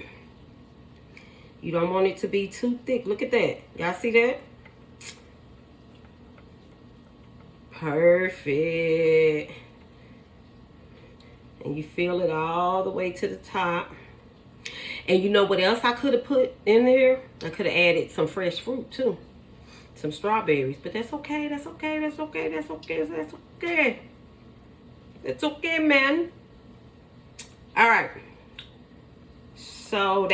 You don't want it to be too thick. Look at that. Y'all see that? Perfect. And you fill it all the way to the top. And you know what else I could have put in there? I could have added some fresh fruit too. Some strawberries. But that's okay. That's okay. That's okay. That's okay. That's okay. It's okay, man. All right. So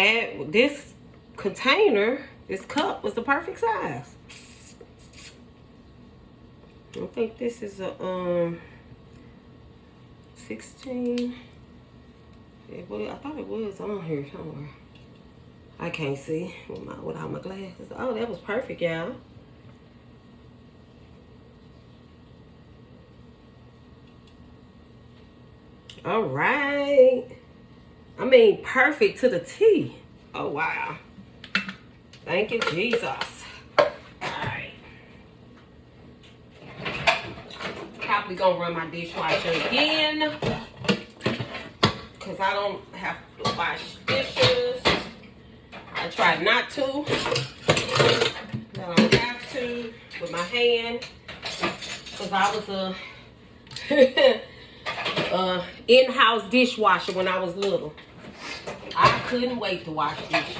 this container, this cup was the perfect size. I think this is a 16. I thought it was on here somewhere. I can't see without my glasses. Oh, that was perfect, y'all. All right. I mean, perfect to the T. Oh, wow. Thank you, Jesus. All right. Probably gonna run my dishwasher again, because I don't have to wash dishes. I tried not to. I don't have to with my hand, because I was a in-house dishwasher when I was little. I couldn't wait to wash dishes.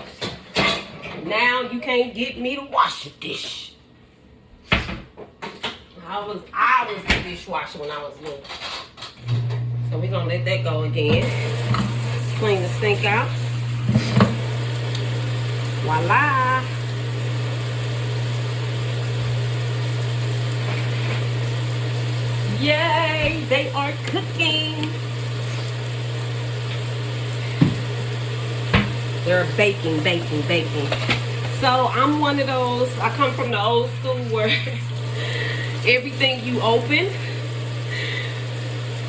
Now you can't get me to wash a dish. I was the dishwasher when I was little. So we're gonna let that go again. Clean the sink out. Voila. Yay, they are cooking. They're baking. So I'm one of those, I come from the old school where everything you open,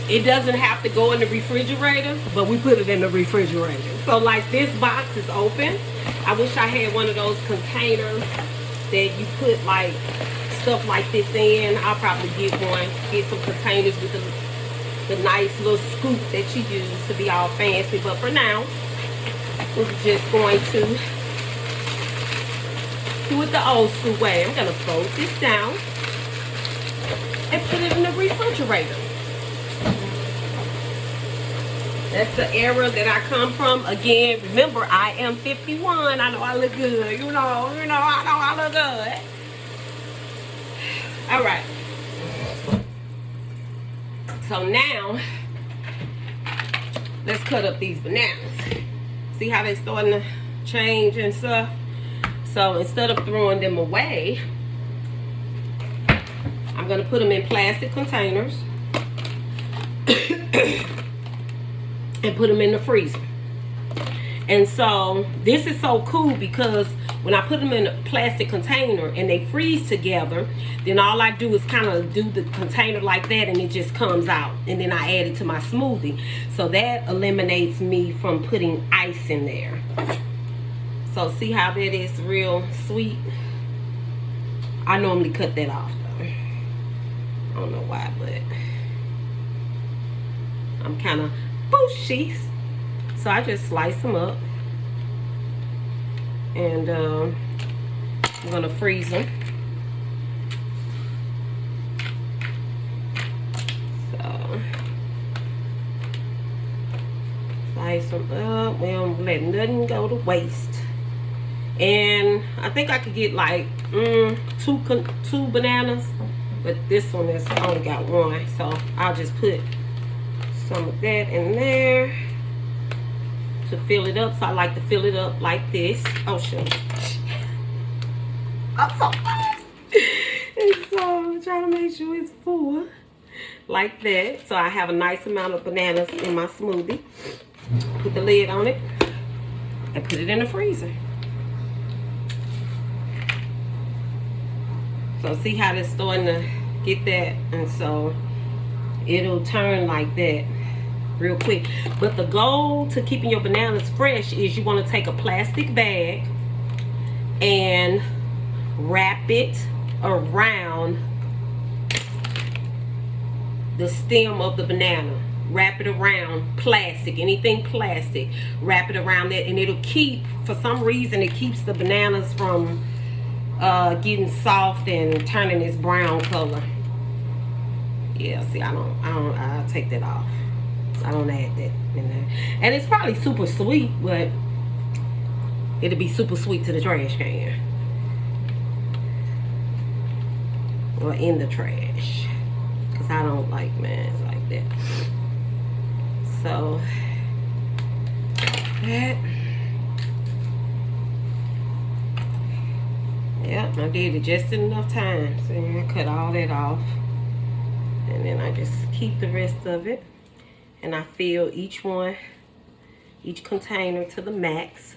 it doesn't have to go in the refrigerator, but we put it in the refrigerator. So like this box is open. I wish I had one of those containers that you put like stuff like this in. I'll probably get one, get some containers with the nice little scoop that you use to be all fancy. But for now, we're just going to do it the old school way. I'm gonna fold this down and put it in the refrigerator. That's the era that I come from. Again, remember, I am 51. I know I look good. You know, I know I look good. All right. So now, let's cut up these bananas. See how they're starting to change and stuff? So instead of throwing them away, I'm going to put them in plastic containers and put them in the freezer. And so this is so cool because when I put them in a plastic container and they freeze together, then all I do is kind of do the container like that and it just comes out. And then I add it to my smoothie. So that eliminates me from putting ice in there. So see how that is real sweet? I normally cut that off though. I don't know why, but I'm kind of bushy. So I just slice them up. And I'm going to freeze them. So slice them up. We don't let nothing go to waste. And I think I could get like two bananas, but this one has only got one, so I'll just put some of that in there to fill it up. So I like to fill it up like this. Oh shit, I'm so fast. And so I'm trying to make sure it's full like that, so I have a nice amount of bananas in my smoothie. Put the lid on it and put it in the freezer. So see how it's starting to get that, and so it'll turn like that real quick. But the goal to keeping your bananas fresh is you want to take a plastic bag and wrap it around the stem of the banana. Wrap it around plastic, anything plastic. Wrap it around that, and it'll keep, for some reason, it keeps the bananas from getting soft and turning this brown color. Yeah, see, I'll take that off. I don't add that in there. And it's probably super sweet, but it'll be super sweet to the trash can. Or in the trash. Because I don't like mans like that. So, that. Yep, I did it just enough time. So I cut all that off. And then I just keep the rest of it. And I fill each container to the max.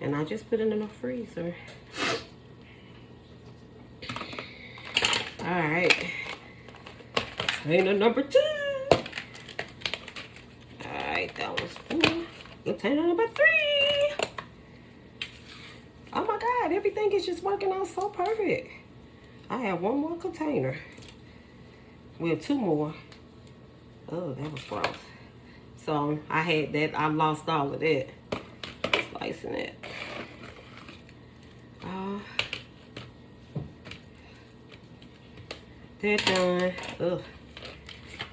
And I just put it in the freezer. Alright. Container number 2. Alright, that was full. Container number 3. Oh my God, everything is just working out so perfect. I have one more container. Well, 2 more. Oh, that was gross. So I had that. I lost all of that. Slicing it. That done. Ugh.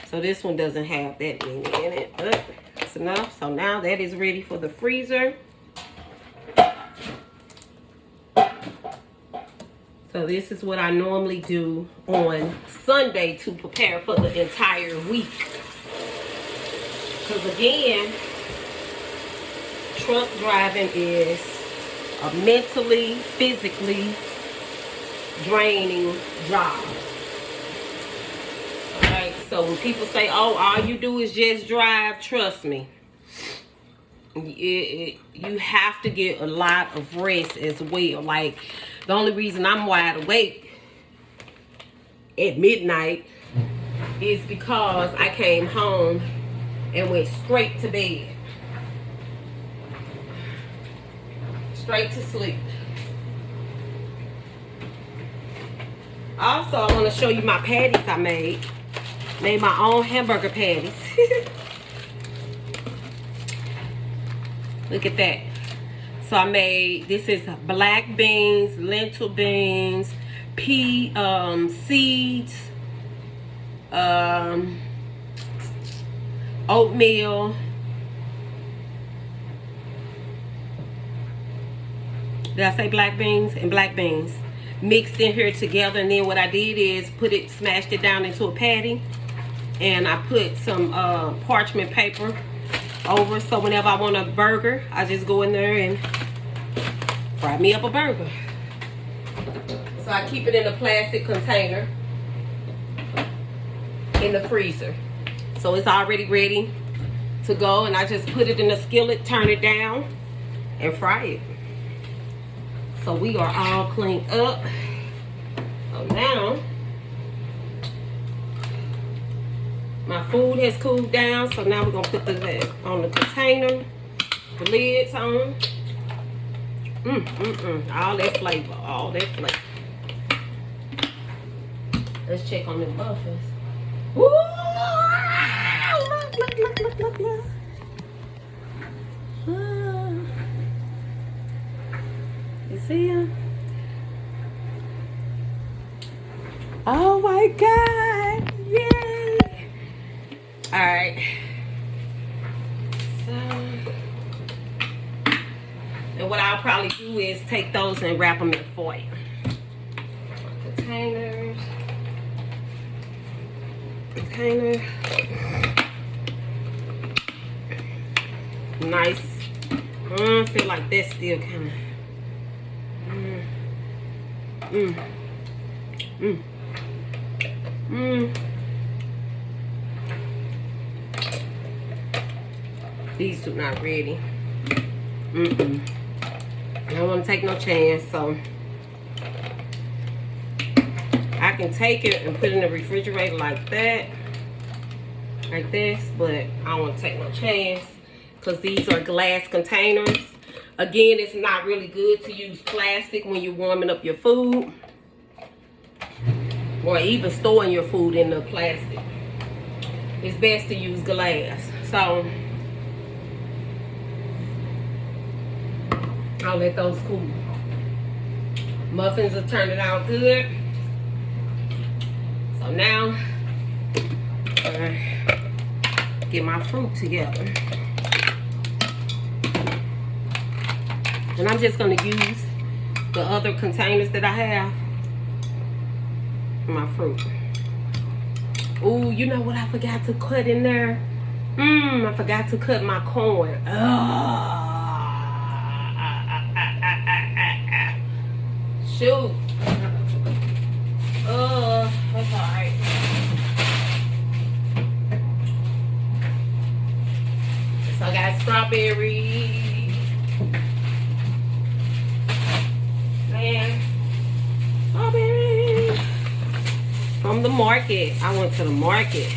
So this one doesn't have that many in it. But that's enough. So now that is ready for the freezer. So this is what I normally do on Sunday to prepare for the entire week. Because again, truck driving is a mentally, physically draining job. Alright, so when people say, oh, all you do is just drive, trust me. you have to get a lot of rest as well. Like, the only reason I'm wide awake at midnight is because I came home and went straight to bed. Straight to sleep. Also, I want to show you my patties I made. Made my own hamburger patties. Look at that. So I made, this is black beans, lentil beans, pea seeds, oatmeal. Did I say black beans? And black beans mixed in here together. And then what I did is smashed it down into a patty, and I put some parchment paper over, so whenever I want a burger, I just go in there and fry me up a burger. So I keep it in a plastic container in the freezer, so it's already ready to go, and I just put it in a skillet, turn it down, and fry it. So we are all cleaned up. So now my food has cooled down, so now we're gonna put the lid on the container, the lids on. All that flavor, all that flavor. Let's check on the muffins. Woo! Look. You see him? Oh my God! Yay! All right. So, and what I'll probably do is take those and wrap them in foil containers. Container. Nice. I feel like that's still kind of. These two not ready. I don't want to take no chance, so I can take it and put it in the refrigerator like that, like this, but I don't want to take no chance because these are glass containers. Again, it's not really good to use plastic when you're warming up your food, or even storing your food in the plastic. It's best to use glass. So I'll let those cool. Muffins are turning out good. So now, get my fruit together. And I'm just going to use the other containers that I have for my fruit. Ooh, you know what I forgot to cut in there? I forgot to cut my corn. Shoot. That's alright. So I got strawberries. Strawberries from the market. I went to the market.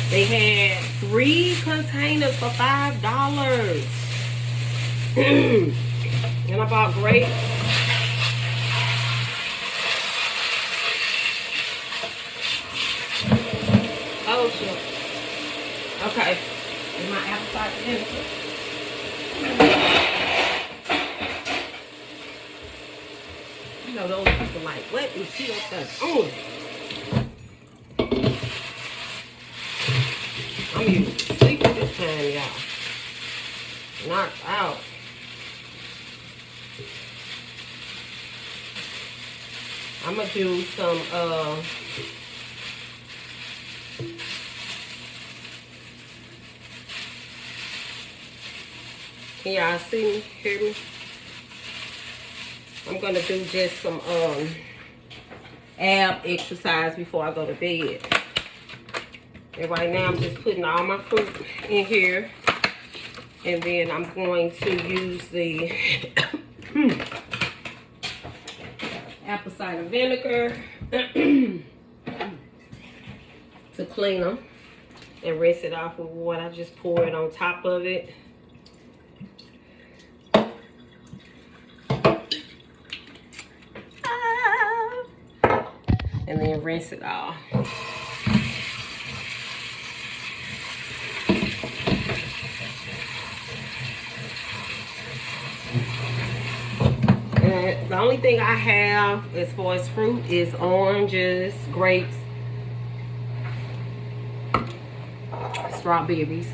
They had 3 containers for $5. And I bought grapes. Oh shit. Okay. And my apple cider vinegar. You know, those people like, what is she up there? I'm usually sleeping this time, y'all. Knocked out. I'm gonna do some can y'all see me, hear me? I'm gonna do just some ab exercise before I go to bed. And right now I'm just putting all my fruit in here. And then I'm going to use the apple cider vinegar to clean them and rinse it off with water. I just pour it on top of it. And then rinse it off. And the only thing I have as far as fruit is oranges, grapes, strawberries.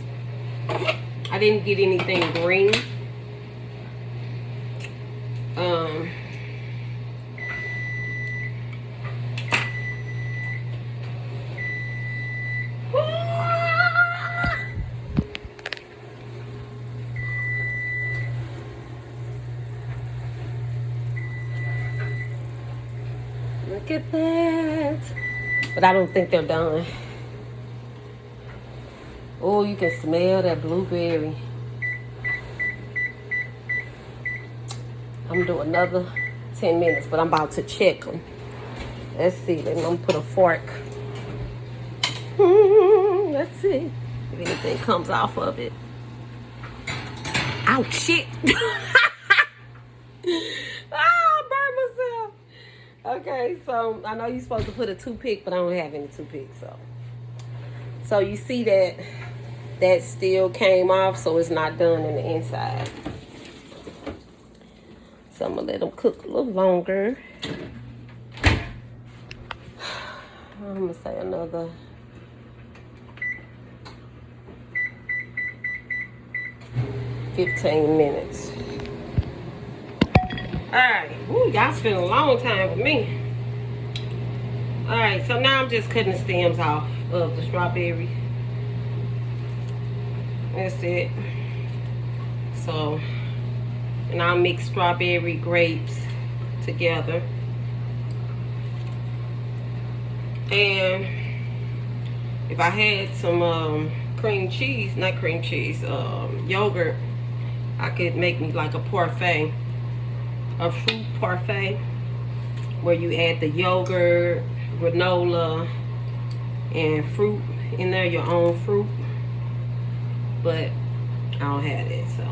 I didn't get anything green. Look at that. But I don't think they're done. Oh, you can smell that blueberry. I'm gonna do another 10 minutes, but I'm about to check them. Let's see. Then I'm gonna put a fork. Let's see if anything comes off of it. Ouch, shit. I burned myself. Okay, so I know you're supposed to put a toothpick, but I don't have any toothpicks, so you see that still came off, so it's not done in the inside. So I'm gonna let them cook a little longer. I'm gonna say another 15 minutes. Alright, y'all spent a long time with me. Alright, so now I'm just cutting the stems off of the strawberry. That's it. So, and I'll mix strawberry grapes together. And if I had some cream cheese, not cream cheese, yogurt, I could make me like a parfait, a fruit parfait, where you add the yogurt, granola, and fruit in there, your own fruit. But I don't have that, so.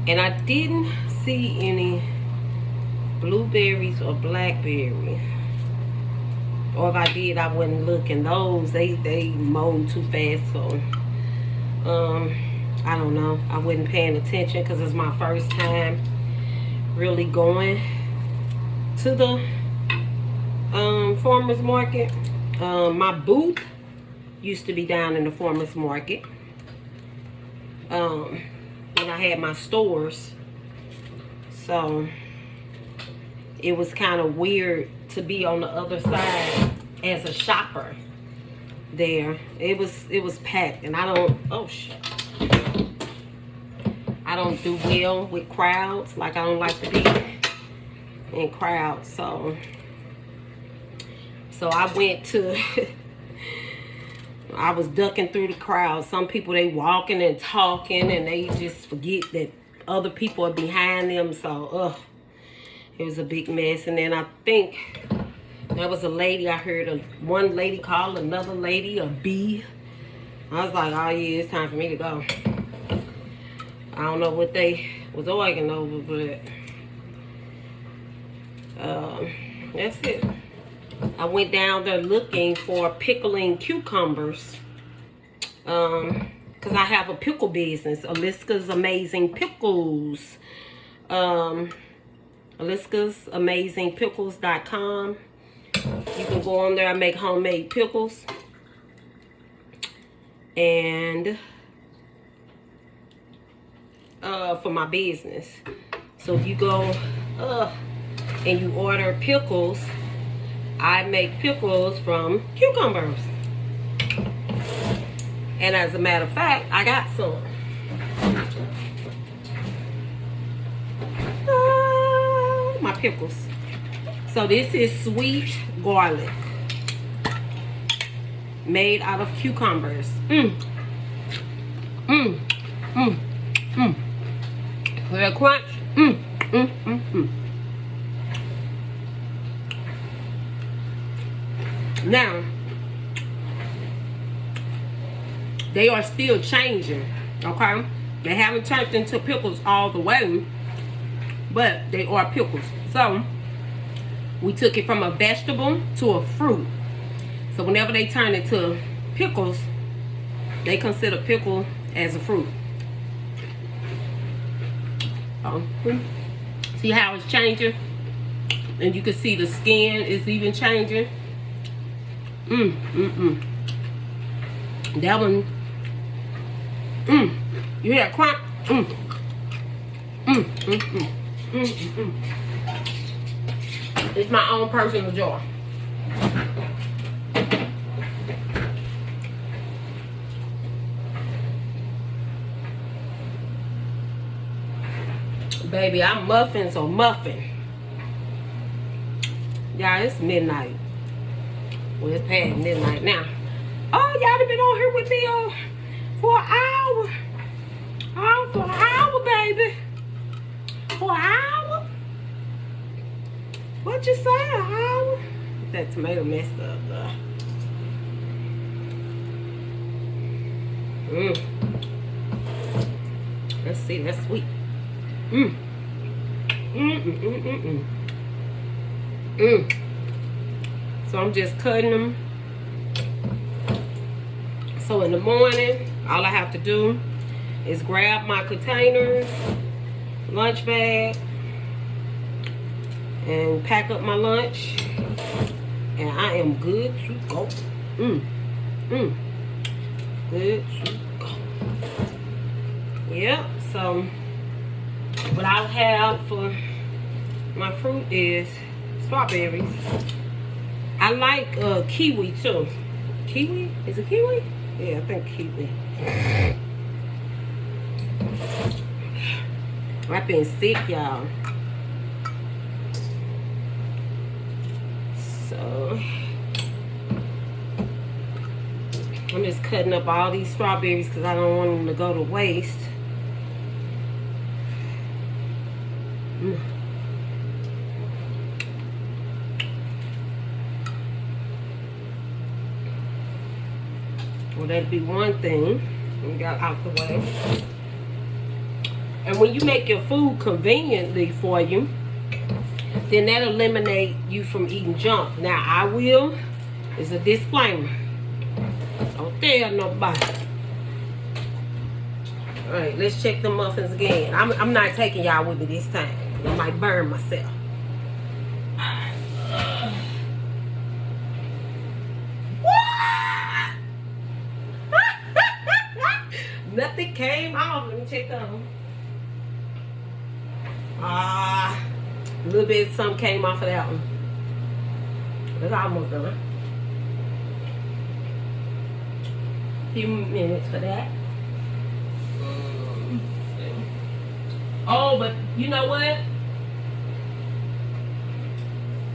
And I didn't see any blueberries or blackberries. Or if I did, I wouldn't look. And those, they mold too fast, so I don't know. I wasn't paying attention because it's my first time really going to the farmer's market. My booth used to be down in the farmer's market when I had my stores, so it was kind of weird to be on the other side as a shopper there. It was packed, and I don't, oh shit, I don't do well with crowds. Like, I don't like to be in crowds, so I went to I was ducking through the crowd. Some people, they walking and talking, and they just forget that other people are behind them. So, it was a big mess. And then I think there was a lady, I heard one lady call another lady a bee. I was like, oh yeah, it's time for me to go. I don't know what they was arguing over, but that's it. I went down there looking for pickling cucumbers, because I have a pickle business, Aliska's Amazing Pickles, Aliska'sAmazingPickles.com. You can go on there. I make homemade pickles, and for my business. So if you go and you order pickles, I make pickles from cucumbers. And as a matter of fact, I got some. My pickles. So this is sweet garlic made out of cucumbers. Mmm. Mmm. Mmm. With that crunch. Mmm. Mmm. Mmm. Mmm. Now, they are still changing, okay? They haven't turned into pickles all the way, but they are pickles. So, we took it from a vegetable to a fruit. So, whenever they turn it to pickles, they consider pickle as a fruit. See how it's changing? And you can see the skin is even changing. That one, you hear that crunch? It's my own personal joy. Baby, I'm muffins or muffin. Y'all, it's midnight. Well, it's past midnight now. Oh, y'all have been on here with me for an hour. Oh, for an hour, baby. For an hour? What you say, an hour? That tomato messed up, though. Let's see, that's sweet. So I'm just cutting them. So in the morning, all I have to do is grab my containers, lunch bag, and pack up my lunch, and I am good to go. Good to go. Yep, so what I'll have for my fruit is strawberries. I like kiwi too. Kiwi? Is it kiwi? Yeah, I think kiwi. I've been sick, y'all. So I'm just cutting up all these strawberries because I don't want them to go to waste. Well, that'd be one thing we got out the way. And when you make your food conveniently for you, then that eliminate you from eating junk. Now, I will, is a disclaimer. Don't tell nobody. All right, let's check the muffins again. I'm not taking y'all with me this time. I might burn myself. Nothing came off. Let me check them. A little bit, some came off of that one. It's almost done. A few minutes for that. Oh, but you know what?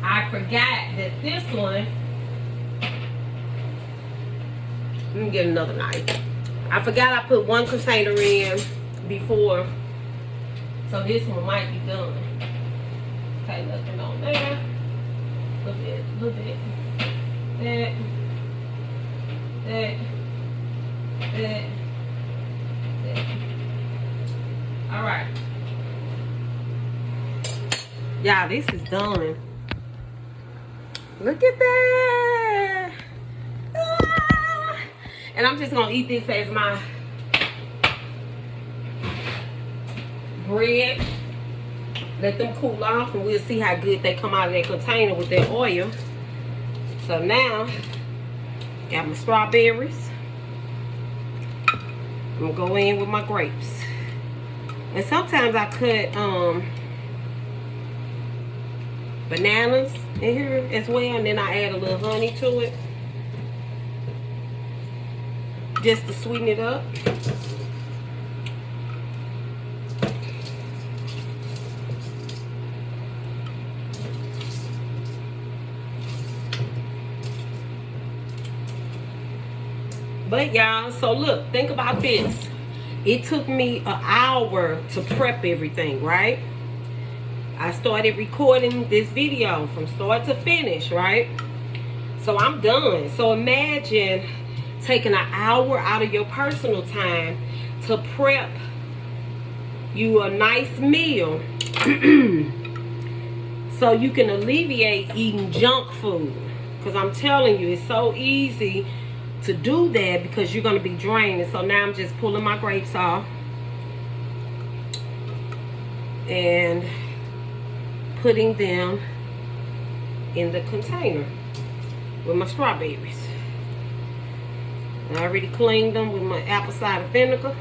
I forgot that this one. Let me get another knife. I forgot I put one container in before. So this one might be done. Okay, nothing on there. A little bit. That. Alright. Y'all, this is done. Look at that. And I'm just going to eat this as my bread. Let them cool off and we'll see how good they come out of that container with that oil. So now, got my strawberries. I'm going to go in with my grapes. And sometimes I cut bananas in here as well. And then I add a little honey to it. Just to sweeten it up. But y'all, so look, think about this. It took me an hour to prep everything, right? I started recording this video from start to finish, right? So I'm done. So imagine taking an hour out of your personal time to prep you a nice meal so you can alleviate eating junk food. Because I'm telling you, it's so easy to do that because you're going to be drained. And so now I'm just pulling my grapes off and putting them in the container with my strawberries. I already cleaned them with my apple cider vinegar.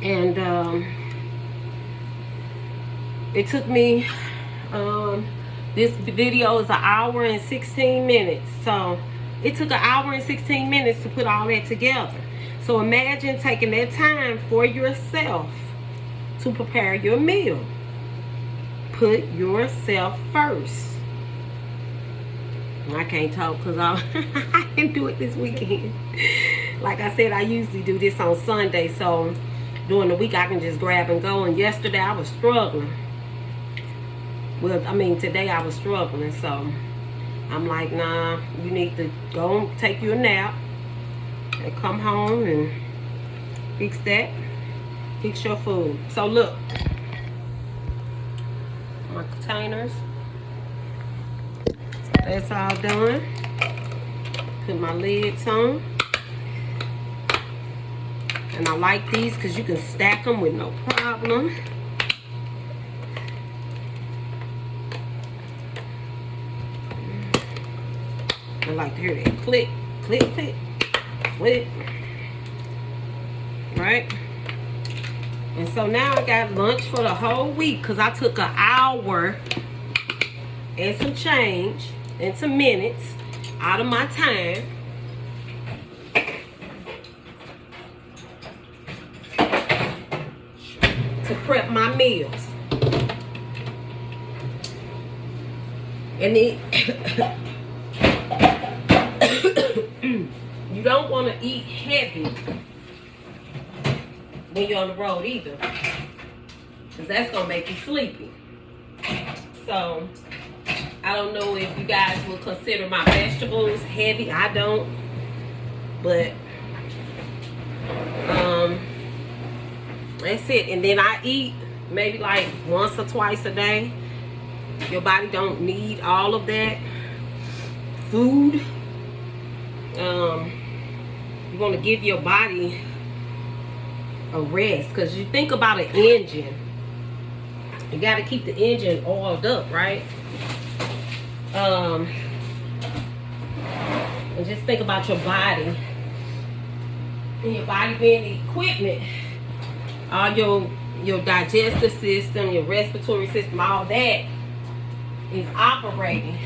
And it took me, this video is an hour and 16 minutes. So it took an hour and 16 minutes to put all that together. So imagine taking that time for yourself to prepare your meal. Put yourself first. I can't talk because I didn't do it this weekend. Like I said, I usually do this on Sunday. So during the week I can just grab and go. And yesterday I was struggling. Well, I mean today I was struggling. So I'm like, nah, you need to go and take you a nap. And come home and fix that. Fix your food. So look. My containers. That's all done. Put my lids on. And I like these because you can stack them with no problem. I like to hear that click, click, click, click. Right? And so now I got lunch for the whole week because I took an hour and some change and some minutes out of my time to prep my meals. And then you don't want to eat heavy when you're on the road either, because that's gonna make you sleepy. So I don't know if you guys will consider my vegetables heavy. I don't, but that's it. And then I eat maybe like once or twice a day. Your body don't need all of that food. You want to give your body a rest, because you think about an engine. You got to keep the engine oiled up, right? And just think about your body. And your body being the equipment. All your digestive system, your respiratory system, all that is operating.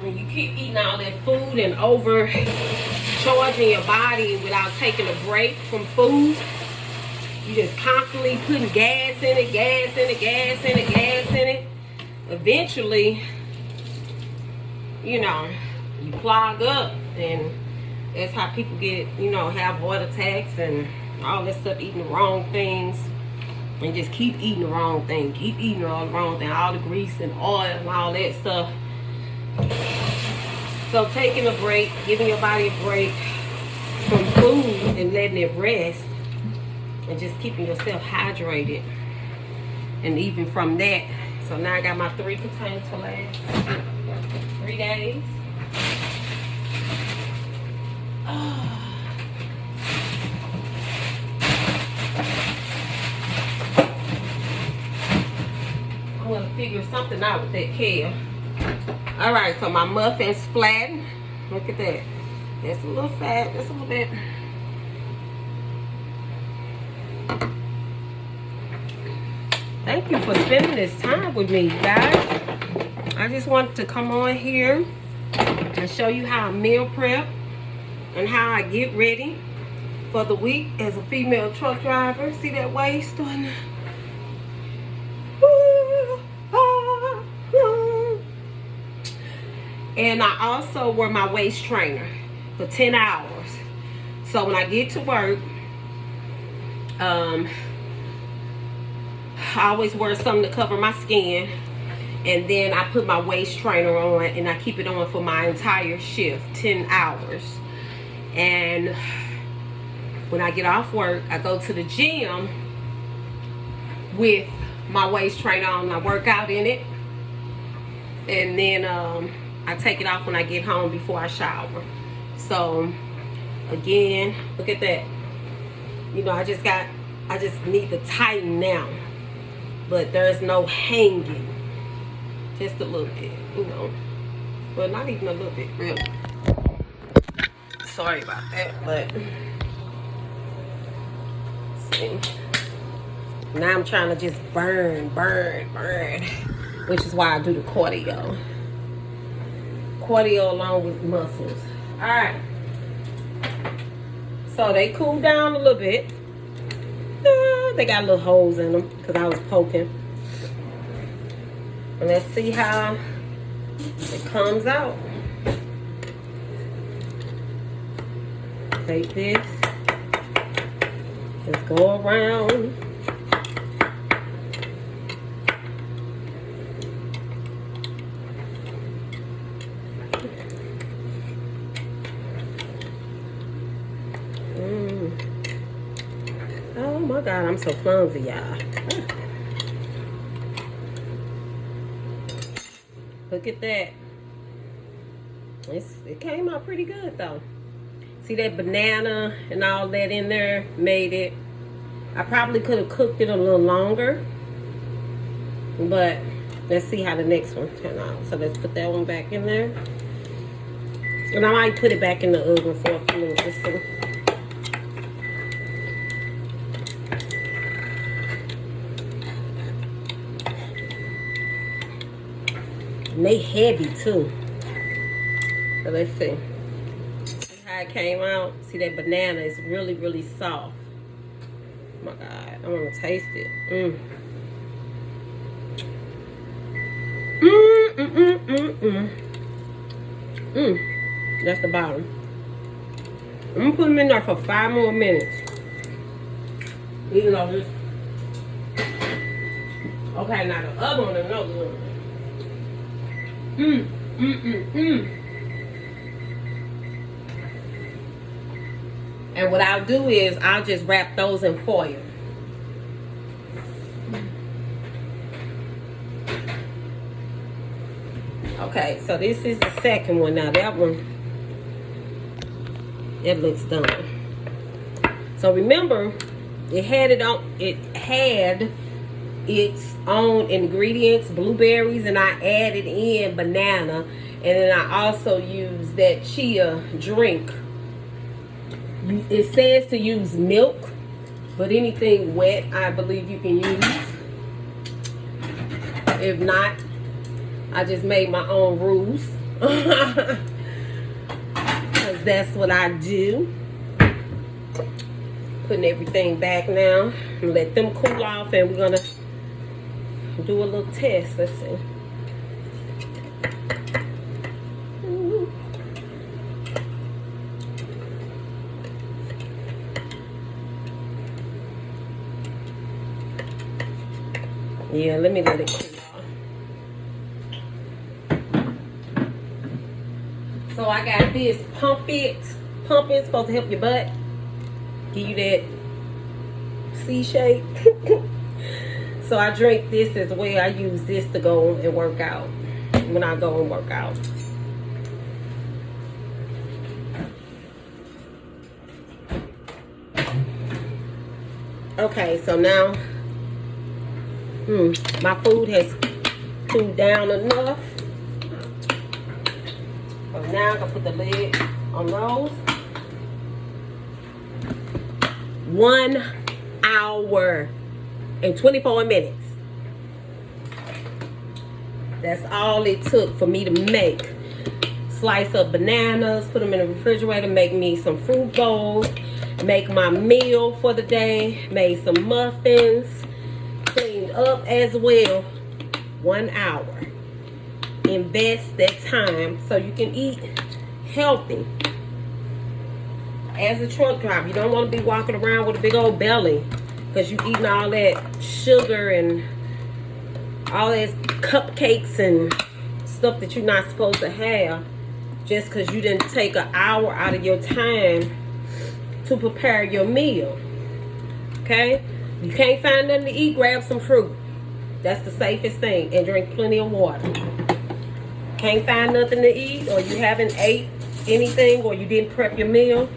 When you keep eating all that food and overcharging your body without taking a break from food, you just constantly putting gas in it, gas in it, gas in it, gas in it. Eventually, you know, you clog up, and that's how people get, you know, have heart attacks and all that stuff, eating the wrong things. And just keep eating the wrong thing. Keep eating all the wrong thing. All the grease and oil and all that stuff. So taking a break, giving your body a break from food and letting it rest, and just keeping yourself hydrated. And even from that, so now I got my 3 containers for last 3 days. I'm going to figure something out with that kale. Alright, so my muffin's flattened. Look at that. That's a little fat. That's a little bit. Thank you for spending this time with me, guys. I just wanted to come on here and show you how I meal prep and how I get ready for the week as a female truck driver. See that waist on there? And I also wear my waist trainer for 10 hours. So when I get to work, I always wear something to cover my skin. And then I put my waist trainer on and I keep it on for my entire shift, 10 hours. And when I get off work, I go to the gym with my waist trainer on. I work out in it. And then I take it off when I get home before I shower. So again, look at that. You know, I just need to tighten now. But there's no hanging. Just a little bit, you know. Well, not even a little bit, really. Sorry about that, but see. Now I'm trying to just burn, which is why I do the cardio. Cardio along with muscles. All right. So they cool down a little bit. They got little holes in them because I was poking. And let's see how it comes out. Take this. Just go around. Oh my God, I'm so clumsy, y'all. Look at that. It came out pretty good though. See that banana and all that in there made it. I probably could have cooked it a little longer. But let's see how the next one turned out. So let's put that one back in there. And I might put it back in the oven for a few minutes. Let's see. And they heavy too. So let's see. See how it came out? See that banana is really, really soft. Oh my God, I want to taste it. That's the bottom. I'm gonna put them in there for 5 more minutes. Even though this. Okay, now the other one is no good. And what I'll do is I'll just wrap those in foil. Okay, so this is the second one. Now that one, it looks done. So remember, it had its own ingredients, blueberries, and I added in banana, and then I also used that chia drink. It says to use milk, but anything wet I believe you can use. If not, I just made my own rules because that's what I do. Putting everything back now and let them cool off, and we're gonna do a little test. Let's see. Yeah, let me let it cool off. So I got this pump it. Pump it, supposed to help your butt. Give you that C shape. So I drink this as well. I use this to go and work out when I go and work out. Okay, so now my food has cooled down enough. So now I'm gonna put the lid on those. 1 hour and 24 minutes. That's all it took for me to make. Slice up bananas, put them in the refrigerator, make me some fruit bowls, make my meal for the day, made some muffins, cleaned up as well. 1 hour. invest that time so you can eat healthy. As a truck driver, you don't want to be walking around with a big old belly because you eating all that sugar and all that cupcakes and stuff that you're not supposed to have just because you didn't take an hour out of your time to prepare your meal. Okay? You can't find nothing to eat, grab some fruit. That's the safest thing. And drink plenty of water. Can't find nothing to eat, or you haven't ate anything, or you didn't prep your meal.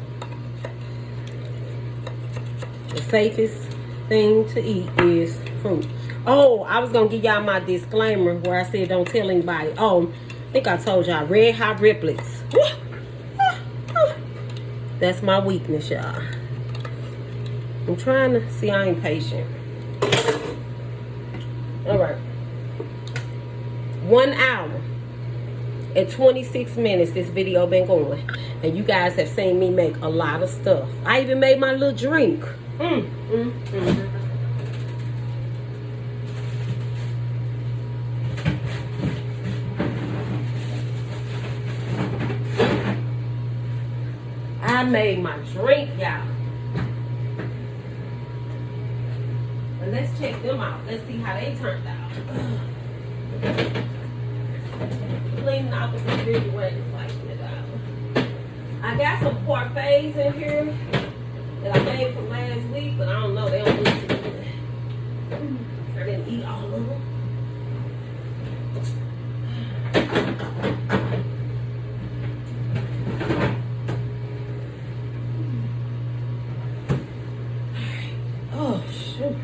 The safest thing to eat is fruit. Oh, I was going to give y'all my disclaimer where I said don't tell anybody. Oh, I think I told y'all. Red hot riblets. That's my weakness, y'all. I'm trying to see. I ain't patient. All right. 1 hour and 26 minutes this video been going. And you guys have seen me make a lot of stuff. I even made my little drink. I made my drink, y'all. And let's check them out. Let's see how they turned out. Cleaning out the refrigerator, wiping it out. I got some parfaits in here that I made from last week, but I don't know. They don't look too good. I didn't eat all of them. Oh, shoot.